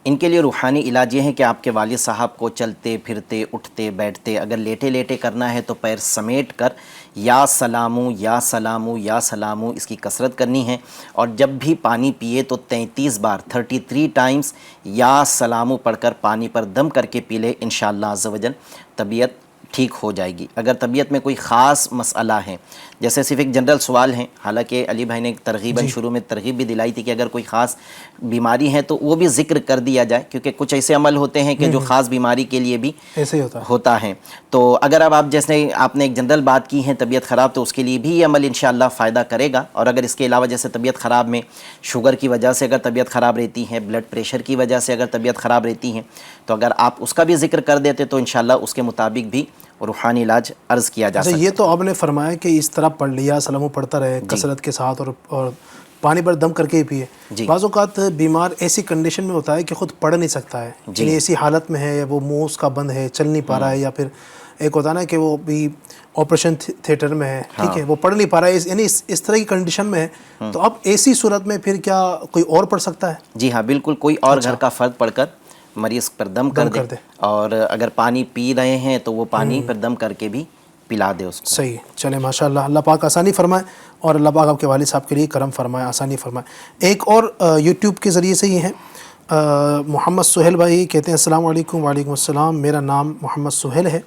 ان کے لیے روحانی علاج یہ ہے کہ آپ کے والد صاحب کو چلتے پھرتے اٹھتے بیٹھتے اگر لیٹے لیٹے کرنا ہے تو پیر سمیٹ کر یا سلامو یا سلامو یا سلامو اس کی کثرت کرنی ہے، اور جب بھی پانی پیے تو 33 بار 33 ٹائمز یا سلامو پڑھ کر پانی پر دم کر کے پی لے، انشاءاللہ عز و جل طبیعت ٹھیک ہو جائے گی۔ اگر طبیعت میں کوئی خاص مسئلہ ہے، جیسے صرف ایک جنرل سوال ہے، حالانکہ علی بھائی نے ترغیباً شروع میں ترغیب بھی دلائی تھی کہ اگر کوئی خاص بیماری ہے تو وہ بھی ذکر کر دیا جائے، کیونکہ کچھ ایسے عمل ہوتے ہیں کہ جو خاص بیماری کے لیے بھی ایسے ہی ہوتا ہے۔ تو اگر اب آپ جیسے آپ نے ایک جنرل بات کی ہے طبیعت خراب، تو اس کے لیے بھی یہ عمل انشاءاللہ فائدہ کرے گا، اور اگر اس کے علاوہ جیسے طبیعت خراب میں شوگر کی وجہ سے اگر طبیعت خراب رہتی ہے، بلڈ پریشر کی وجہ سے اگر طبیعت خراب رہتی ہے، تو اگر آپ اس کا بھی ذکر کر دیتے تو انشاءاللہ اس کے مطابق بھی روحانی علاج عرض کیا جا سکتا ہے۔ یہ تو آپ نے فرمایا کہ اس طرح پڑھ لیا، سلامو پڑھتا رہے کثرت کے ساتھ، اور پانی پر دم کر کے ہی پیے۔ بعض اوقات بیمار ایسی کنڈیشن میں ہوتا ہے کہ خود پڑھ نہیں سکتا ہے، یعنی ایسی حالت میں ہے، وہ منہ اس کا بند ہے، چل نہیں پا رہا ہے، یا پھر ایک ہوتا ہے نا کہ وہ بھی آپریشن تھیٹر میں ہے، ٹھیک ہے، وہ پڑھ نہیں پا رہا ہے، یعنی اس طرح کی کنڈیشن میں ہے، تو اب ایسی صورت میں پھر کیا کوئی اور پڑھ سکتا ہے؟ جی ہاں بالکل، کوئی اور گھر کا فرد پڑھ کر مریض پر دم کر دے، اور اگر پانی پی رہے ہیں تو وہ پانی پر دم کر کے بھی پلا دے اس کو۔ صحیح، چلیں ماشاءاللہ، اللہ پاک آسانی فرمائے، اور اللہ پاک آپ کے والد صاحب کے لیے کرم فرمائے، آسانی فرمائے۔ ایک اور یوٹیوب کے ذریعے سے یہ ہیں، محمد سہیل بھائی کہتے ہیں السلام علیکم۔ وعلیکم السلام، میرا نام محمد سہیل ہے،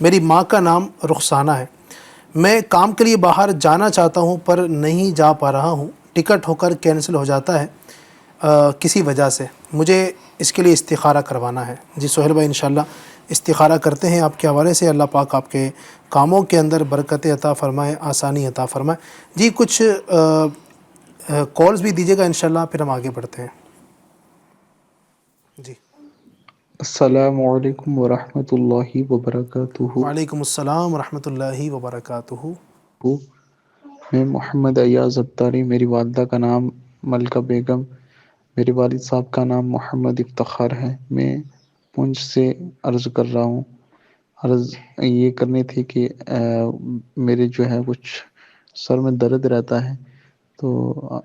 میری ماں کا نام رخسانہ ہے، میں کام کے لیے باہر جانا چاہتا ہوں پر نہیں جا پا رہا ہوں، ٹکٹ ہو کر کینسل ہو جاتا ہے کسی وجہ سے، مجھے اس کے لیے استخارہ کروانا ہے۔ جی سہیل بھائی انشاءاللہ استخارہ کرتے ہیں آپ کے حوالے سے، اللہ پاک آپ کے کاموں کے اندر برکت عطا فرمائے، آسانی عطا فرمائے۔ جی کچھ کالز بھی دیجیے گا انشاءاللہ، پھر ہم آگے بڑھتے ہیں۔ جی السلام علیکم ورحمۃ اللہ وبرکاتہ۔ وعلیکم السلام ورحمۃ اللہ وبرکاتہ۔ میں محمد ایاز اتاری، میری والدہ کا نام ملکہ بیگم، میرے والد صاحب کا نام محمد افتخار ہے، میں پونچھ سے عرض کر رہا ہوں۔ عرض یہ کرنی تھی کہ میرے جو ہے کچھ سر میں درد رہتا ہے، تو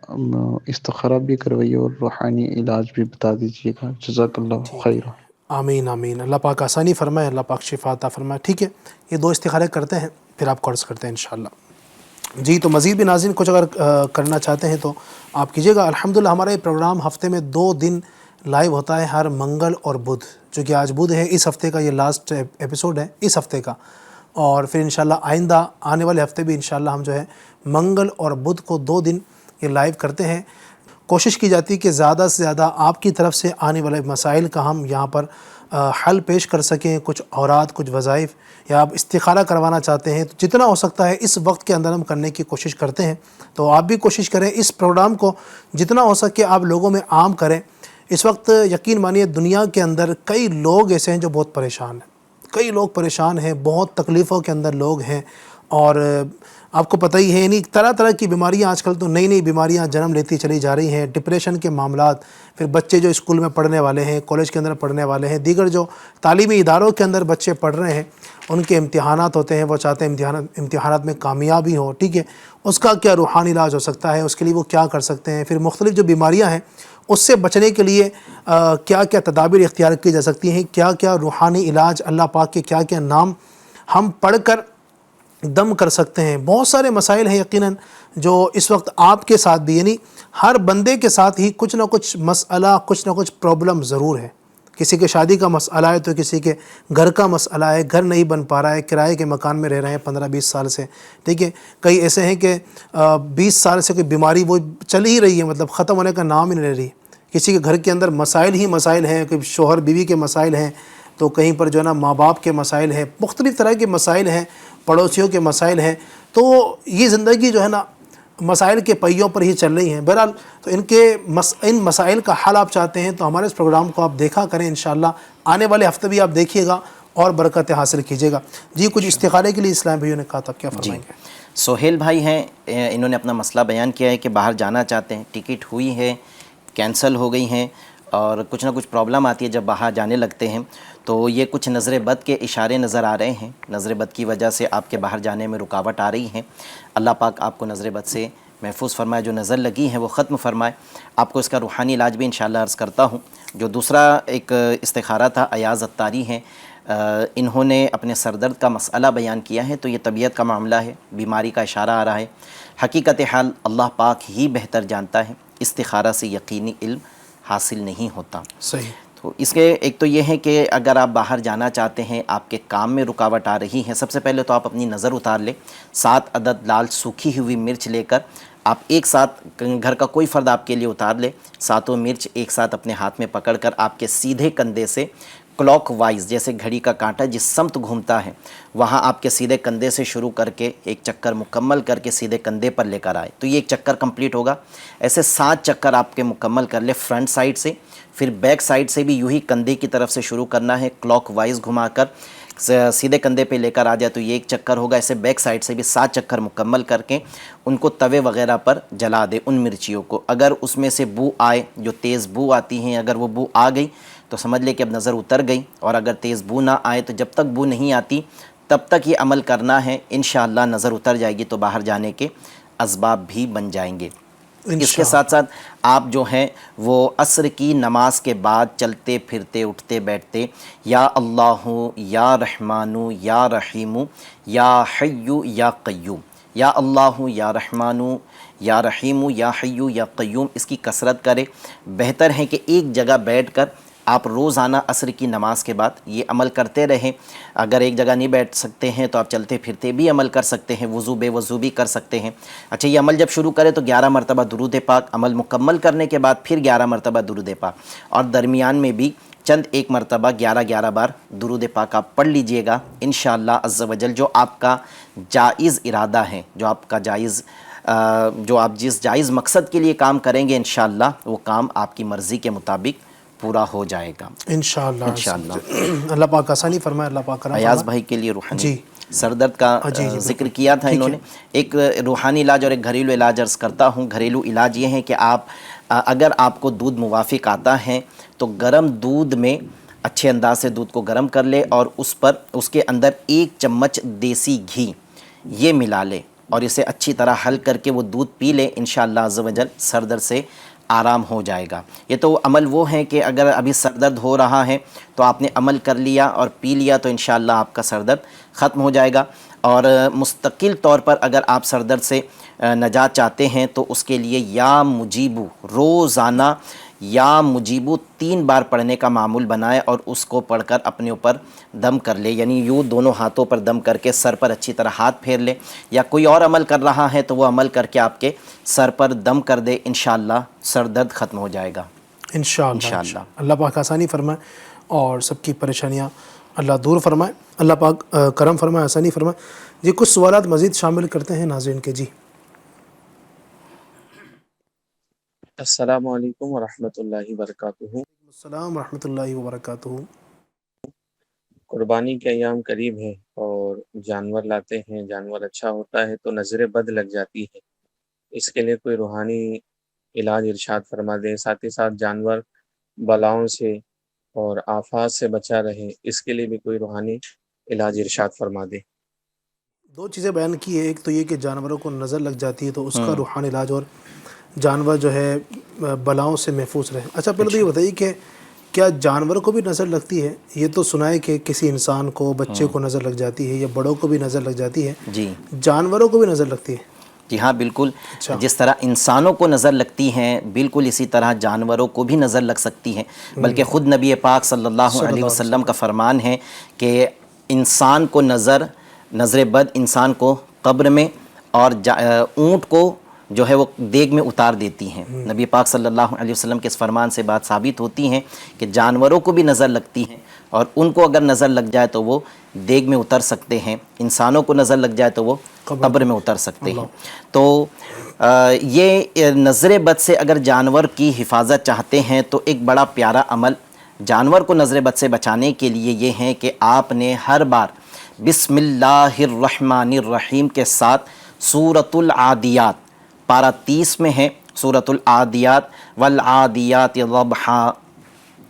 استخارہ بھی کروائیے اور روحانی علاج بھی بتا دیجیے گا، جزاک اللہ خیر۔ آمین آمین، اللہ پاک آسانی فرمائے، اللہ پاک شفا عطا فرمائے۔ ٹھیک ہے، یہ دو استخارے کرتے ہیں، پھر آپ کو عرض کرتے ہیں انشاءاللہ۔ جی تو مزید بھی ناظرین کچھ اگر کرنا چاہتے ہیں تو آپ کیجیے گا۔ الحمدللہ ہمارا یہ پروگرام ہفتے میں 2 دن لائیو ہوتا ہے، ہر منگل اور بدھ، جو کہ آج بدھ ہے، اس ہفتے کا یہ لاسٹ ایپیسوڈ ہے اس ہفتے کا، اور پھر انشاءاللہ آئندہ آنے والے ہفتے بھی انشاءاللہ ہم جو ہے منگل اور بدھ کو 2 دن یہ لائیو کرتے ہیں۔ کوشش کی جاتی ہے کہ زیادہ سے زیادہ آپ کی طرف سے آنے والے مسائل کا ہم یہاں پر حل پیش کر سکیں، کچھ اوراد، کچھ وظائف، یا آپ استخارہ کروانا چاہتے ہیں تو جتنا ہو سکتا ہے اس وقت کے اندر ہم کرنے کی کوشش کرتے ہیں۔ تو آپ بھی کوشش کریں اس پروگرام کو جتنا ہو سکے آپ لوگوں میں عام کریں۔ اس وقت یقین مانیے دنیا کے اندر کئی لوگ ایسے ہیں جو بہت پریشان ہیں، کئی لوگ پریشان ہیں، بہت تکلیفوں کے اندر لوگ ہیں، اور آپ کو پتہ ہی ہے یعنی طرح طرح کی بیماریاں آج کل تو نئی نئی بیماریاں جنم لیتی چلی جا رہی ہیں، ڈپریشن کے معاملات، پھر بچے جو اسکول میں پڑھنے والے ہیں، کالج کے اندر پڑھنے والے ہیں، دیگر جو تعلیمی اداروں کے اندر بچے پڑھ رہے ہیں، ان کے امتحانات ہوتے ہیں، وہ چاہتے ہیں امتحانات میں کامیابی ہو، ٹھیک ہے، اس کا کیا روحانی علاج ہو سکتا ہے، اس کے لیے وہ کیا کر سکتے ہیں، پھر مختلف جو بیماریاں ہیں اس سے بچنے کے لیے کیا کیا تدابیر اختیار کی جا سکتی ہیں، کیا کیا روحانی علاج، اللہ پاک کے کیا کیا نام ہم پڑھ کر دم کر سکتے ہیں. بہت سارے مسائل ہیں یقیناً جو اس وقت آپ کے ساتھ بھی، یعنی ہر بندے کے ساتھ ہی کچھ نہ کچھ مسئلہ، کچھ نہ کچھ پرابلم ضرور ہے. کسی کے شادی کا مسئلہ ہے تو کسی کے گھر کا مسئلہ ہے، گھر نہیں بن پا رہا ہے، کرائے کے مکان میں رہ رہے ہیں 15-20 سال سے، ٹھیک ہے. کئی ایسے ہیں کہ 20 سال سے کوئی بیماری وہ چل ہی رہی ہے، مطلب ختم ہونے کا نام ہی نہیں لے رہی. کسی کے گھر کے اندر مسائل ہی مسائل ہیں، کوئی شوہر بیوی کے مسائل ہیں، تو کہیں پر جو ہے نا ماں باپ کے مسائل ہیں، مختلف طرح کے مسائل ہیں، پڑوسیوں کے مسائل ہیں. تو یہ زندگی جو ہے نا مسائل کے پہیوں پر ہی چل رہی ہیں. بہرحال تو ان مسائل کا حل آپ چاہتے ہیں تو ہمارے اس پروگرام کو آپ دیکھا کریں، انشاءاللہ آنے والے ہفتے بھی آپ دیکھیے گا اور برکتیں حاصل کیجیے گا. جی کچھ استخارے کے لیے اسلام بھائیوں نے کہا تھا، کیا فرمائیں گے؟ سہیل بھائی ہیں، انہوں نے اپنا مسئلہ بیان کیا ہے کہ باہر جانا چاہتے ہیں، ٹکٹ ہوئی ہے، کینسل ہو گئی ہیں، اور کچھ نہ کچھ پرابلم آتی ہے جب باہر جانے لگتے ہیں. تو یہ کچھ نظر بد کے اشارے نظر آ رہے ہیں، نظر بد کی وجہ سے آپ کے باہر جانے میں رکاوٹ آ رہی ہے. اللہ پاک آپ کو نظر بد سے محفوظ فرمائے، جو نظر لگی ہے وہ ختم فرمائے. آپ کو اس کا روحانی علاج بھی انشاءاللہ عرض کرتا ہوں. جو دوسرا ایک استخارہ تھا، ایاز اتاری ہیں، انہوں نے اپنے سردرد کا مسئلہ بیان کیا ہے. تو یہ طبیعت کا معاملہ ہے، بیماری کا اشارہ آ رہا ہے. حقیقت حال اللہ پاک ہی بہتر جانتا ہے، استخارہ سے یقینی علم حاصل نہیں ہوتا. صحیح. تو اس کے ایک تو یہ ہے کہ اگر آپ باہر جانا چاہتے ہیں، آپ کے کام میں رکاوٹ آ رہی ہے، سب سے پہلے تو آپ اپنی نظر اتار لیں. 7 عدد لال سوکھی ہوئی مرچ لے کر آپ ایک ساتھ، گھر کا کوئی فرد آپ کے لیے اتار لے، 7 مرچ ایک ساتھ اپنے ہاتھ میں پکڑ کر آپ کے سیدھے کندھے سے کلاک وائز، جیسے گھڑی کا کانٹا جس سمت گھومتا ہے وہاں آپ کے سیدھے کندھے سے شروع کر کے ایک چکر مکمل کر کے سیدھے کندھے پر لے کر آئے. تو یہ ایک چکر کمپلیٹ ہوگا. ایسے 7 چکر آپ کے مکمل کر لے فرنٹ سائڈ سے، پھر بیک سائڈ سے بھی یوں ہی کندھے کی طرف سے شروع کرنا ہے، کلاک وائز گھما کر سیدھے کندھے پہ لے کر آ جائے تو یہ ایک چکر ہوگا. ایسے بیک سائڈ سے بھی 7 چکر مکمل کر کے ان کو توے وغیرہ پر جلا دے، ان مرچیوں کو. اگر اس میں سے بو آئے، جو تیز بو آتی ہیں، اگر وہ بو آ گئی تو سمجھ لے کہ اب نظر اتر گئی. اور اگر تیز بو نہ آئے تو جب تک بو نہیں آتی تب تک یہ عمل کرنا ہے. انشاءاللہ نظر اتر جائے گی تو باہر جانے کے اسباب بھی بن جائیں گے. اس کے ساتھ ساتھ آپ جو ہیں وہ عصر کی نماز کے بعد چلتے پھرتے اٹھتے بیٹھتے یا اللہ یا رحمانو یا رحیمو یا حیو یا قیوم، یا اللہ یا رحمانو یا رحیمو یا حیو یا قیوم، اس کی کثرت کرے. بہتر ہے کہ ایک جگہ بیٹھ کر آپ روزانہ عصر کی نماز کے بعد یہ عمل کرتے رہیں. اگر ایک جگہ نہیں بیٹھ سکتے ہیں تو آپ چلتے پھرتے بھی عمل کر سکتے ہیں، وضو بے وضو بھی کر سکتے ہیں. اچھا، یہ عمل جب شروع کرے تو 11 مرتبہ درود پاک، عمل مکمل کرنے کے بعد پھر 11 مرتبہ درود پاک، اور درمیان میں بھی چند ایک مرتبہ 11 بار درود پاک آپ پڑھ لیجئے گا. انشاءاللہ عز و جل جو آپ کا جائز ارادہ ہے، جو آپ جس جائز مقصد کے لیے کام کریں گے، انشاءاللہ وہ کام آپ کی مرضی کے مطابق پورا ہو جائے گا انشاءاللہ. اللہ پاک آسانی فرمائے، اللہ پاک کرم فرمائے. ایاز بھائی کے لیے روحانی سر درد کا ذکر کیا تھا انہوں نے. ایک روحانی علاج اور ایک گھریلو علاج عرض کرتا ہوں. گھریلو علاج یہ ہے کہ اگر آپ کو دودھ موافق آتا ہے تو گرم دودھ میں اچھے انداز سے دودھ کو گرم کر لے اور اس کے اندر 1 چمچ دیسی گھی یہ ملا لے اور اسے اچھی طرح حل کر کے وہ دودھ پی لے. انشاءاللہ عز و جل سر درد سے آرام ہو جائے گا. یہ تو عمل وہ ہے کہ اگر ابھی سر درد ہو رہا ہے تو آپ نے عمل کر لیا اور پی لیا تو انشاءاللہ آپ کا سر درد ختم ہو جائے گا. اور مستقل طور پر اگر آپ سر درد سے نجات چاہتے ہیں تو اس کے لیے یا مجیبو، روزانہ یا مجیبو 3 بار پڑھنے کا معمول بنائے اور اس کو پڑھ کر اپنے اوپر دم کر لے. یعنی یوں دونوں ہاتھوں پر دم کر کے سر پر اچھی طرح ہاتھ پھیر لے. یا کوئی اور عمل کر رہا ہے تو وہ عمل کر کے آپ کے سر پر دم کر دے. انشاءاللہ سر درد ختم ہو جائے گا. انشاءاللہ. اللہ پاک آسانی فرمائے اور سب کی پریشانیاں اللہ دور فرمائے. اللہ پاک کرم فرمائے، آسانی فرمائے. جی کچھ سوالات مزید شامل کرتے ہیں ناظرین کے. جی السلام علیکم ورحمۃ اللہ وبرکاتہ. السلام ورحمۃ اللہ وبرکاتہ. قربانی کے ایام قریب ہیں اور جانور لاتے ہیں، جانور اچھا ہوتا ہے تو نظر بد لگ جاتی ہے، اس کے لیے کوئی روحانی علاج ارشاد فرما دیں، ساتھ ہی ساتھ جانور بلاؤں سے اور آفات سے بچا رہے، اس کے لیے بھی کوئی روحانی علاج ارشاد فرما دیں۔ دو چیزیں بیان کی ہے، ایک تو یہ کہ جانوروں کو نظر لگ جاتی ہے تو اس کا روحانی علاج، اور جانور جو ہے بلاؤں سے محفوظ رہے۔ اچھا پہلے تو یہ بتائیے کہ کیا جانوروں کو بھی نظر لگتی ہے؟ یہ تو سنا ہے کہ کسی انسان کو، بچے کو نظر لگ جاتی ہے یا بڑوں کو بھی نظر لگ جاتی ہے، جی جانوروں کو بھی نظر لگتی ہے؟ جی ہاں بالکل، جس طرح انسانوں کو نظر لگتی ہیں بالکل اسی طرح جانوروں کو بھی نظر لگ سکتی ہے، بلکہ خود نبی پاک صلی اللہ علیہ وسلم کا فرمان ہے کہ انسان کو نظر بد انسان کو قبر میں، اور اونٹ کو جو ہے وہ دیگ میں اتار دیتی ہیں۔ نبی پاک صلی اللہ علیہ وسلم کے اس فرمان سے بات ثابت ہوتی ہے کہ جانوروں کو بھی نظر لگتی ہیں، اور ان کو اگر نظر لگ جائے تو وہ دیگ میں اتر سکتے ہیں، انسانوں کو نظر لگ جائے تو وہ قبر میں اتر سکتے ہیں۔ تو یہ نظر بد سے اگر جانور کی حفاظت چاہتے ہیں تو ایک بڑا پیارا عمل جانور کو نظر بد سے بچانے کے لیے یہ ہے کہ آپ نے ہر بار بسم اللہ الرحمن الرحیم کے ساتھ سورۃ العادیات، پارہ 30 میں ہے سورۃ العادیات، والعادیات ضبحا،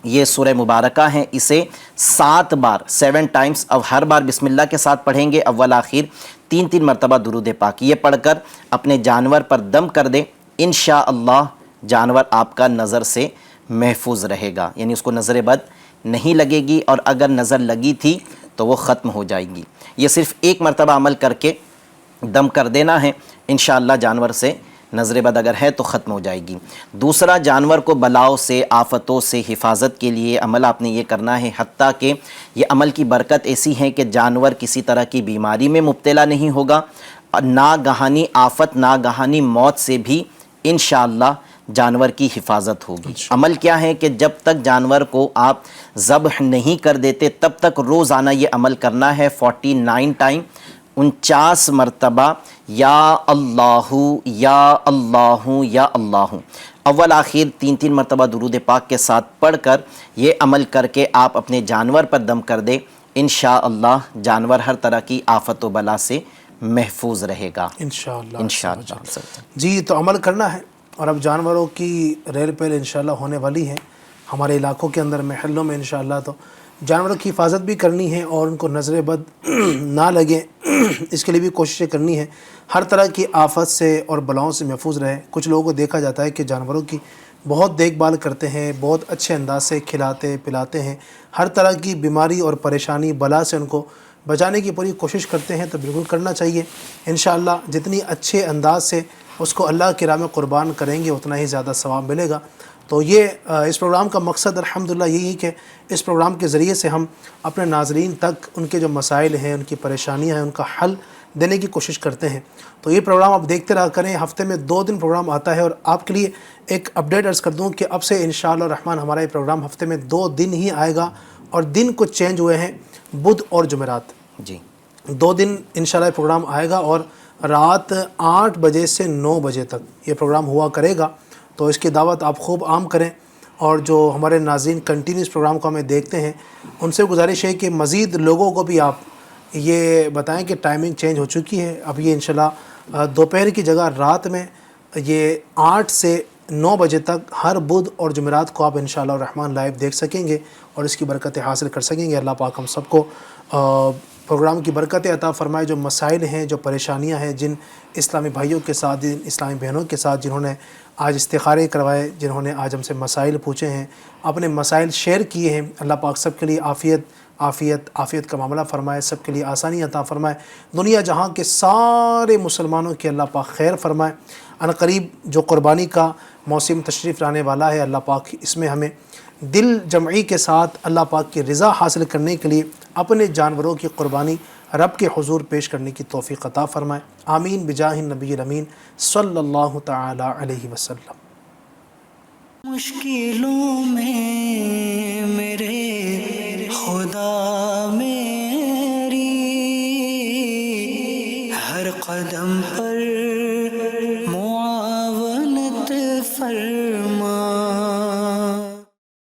یہ سورہ مبارکہ ہیں، اسے 7 بار 7 ٹائمز، اب ہر بار بسم اللہ کے ساتھ پڑھیں گے، اول آخر 3 مرتبہ درود پاک یہ پڑھ کر اپنے جانور پر دم کر دیں، انشاءاللہ جانور آپ کا نظر سے محفوظ رہے گا، یعنی اس کو نظر بد نہیں لگے گی، اور اگر نظر لگی تھی تو وہ ختم ہو جائے گی۔ یہ صرف 1 مرتبہ عمل کر کے دم کر دینا ہے، انشاءاللہ جانور سے نظر بد اگر ہے تو ختم ہو جائے گی۔ دوسرا، جانور کو بلاؤں سے، آفتوں سے حفاظت کے لیے عمل آپ نے یہ کرنا ہے، حتیٰ کہ یہ عمل کی برکت ایسی ہے کہ جانور کسی طرح کی بیماری میں مبتلا نہیں ہوگا، ناگہانی آفت، ناگہانی موت سے بھی انشاءاللہ جانور کی حفاظت ہوگی۔ عمل کیا ہے کہ جب تک جانور کو آپ ذبح نہیں کر دیتے تب تک روزانہ یہ عمل کرنا ہے، 49 ٹائم، 49 مرتبہ یا اللہ یا اللہ یا اللہ، اول آخر 3 مرتبہ درود پاک کے ساتھ پڑھ کر یہ عمل کر کے آپ اپنے جانور پر دم کر دیں، انشاءاللہ جانور ہر طرح کی آفت و بلا سے محفوظ رہے گا انشاءاللہ۔ جی تو عمل کرنا ہے، اور اب جانوروں کی ریل پیل انشاءاللہ ہونے والی ہے ہمارے علاقوں کے اندر، محلوں میں انشاءاللہ، تو جانوروں کی حفاظت بھی کرنی ہے اور ان کو نظر بد نہ لگے، اس کے لیے بھی کوششیں کرنی ہے، ہر طرح کی آفت سے اور بلاؤں سے محفوظ رہے۔ کچھ لوگوں کو دیکھا جاتا ہے کہ جانوروں کی بہت دیکھ بھال کرتے ہیں، بہت اچھے انداز سے کھلاتے پلاتے ہیں، ہر طرح کی بیماری اور پریشانی بلا سے ان کو بچانے کی پوری کوشش کرتے ہیں، تو بالکل کرنا چاہیے انشاءاللہ۔ جتنی اچھے انداز سے اس کو اللہ کی راہ میں قربان کریں گے اتنا ہی زیادہ ثواب ملے گا۔ تو یہ اس پروگرام کا مقصد الحمدللہ یہی ہے کہ اس پروگرام کے ذریعے سے ہم اپنے ناظرین تک ان کے جو مسائل ہیں، ان کی پریشانیاں ہیں، ان کا حل دینے کی کوشش کرتے ہیں۔ تو یہ پروگرام آپ دیکھتے رہا کریں، ہفتے میں 2 دن پروگرام آتا ہے، اور آپ کے لیے ایک اپڈیٹ عرض کر دوں کہ اب سے انشاءاللہ الرحمن ہمارا یہ پروگرام ہفتے میں 2 دن ہی آئے گا، اور دن کچھ چینج ہوئے ہیں، بدھ اور جمعرات، جی 2 دن انشاءاللہ یہ پروگرام آئے گا، اور رات 8 بجے سے 9 بجے تک یہ پروگرام ہوا کرے گا۔ تو اس کی دعوت آپ خوب عام کریں، اور جو ہمارے ناظرین کنٹینیوس پروگرام کو ہمیں دیکھتے ہیں ان سے گزارش ہے کہ مزید لوگوں کو بھی آپ یہ بتائیں کہ ٹائمنگ چینج ہو چکی ہے، اب یہ انشاءاللہ دوپہر کی جگہ رات میں یہ 8 سے 9 بجے تک ہر بدھ اور جمعرات کو آپ انشاءاللہ الرحمن لائیو دیکھ سکیں گے اور اس کی برکتیں حاصل کر سکیں گے۔ اللہ پاک ہم سب کو پروگرام کی برکتیں عطا فرمائے۔ جو مسائل ہیں، جو پریشانیاں ہیں، جن اسلامی بھائیوں کے ساتھ، جن اسلامی بہنوں کے ساتھ جنہوں نے آج استخارے کروائے، جنہوں نے آج ہم سے مسائل پوچھے ہیں، اپنے مسائل شیئر کیے ہیں، اللہ پاک سب کے لیے عافیت کا معاملہ فرمائے، سب کے لیے آسانی عطا فرمائے، دنیا جہاں کے سارے مسلمانوں کے اللہ پاک خیر فرمائے۔ ان قریب جو قربانی کا موسم تشریف لانے والا ہے، اللہ پاک اس میں ہمیں دل جمعی کے ساتھ اللہ پاک کی رضا حاصل کرنے کے لیے اپنے جانوروں کی قربانی رب کے حضور پیش کرنے کی توفیق عطا فرمائے، آمین بجاہ النبی الامین صلی اللہ تعالی علیہ وسلم۔ مشکلوں میں میرے خدا میری ہر قدم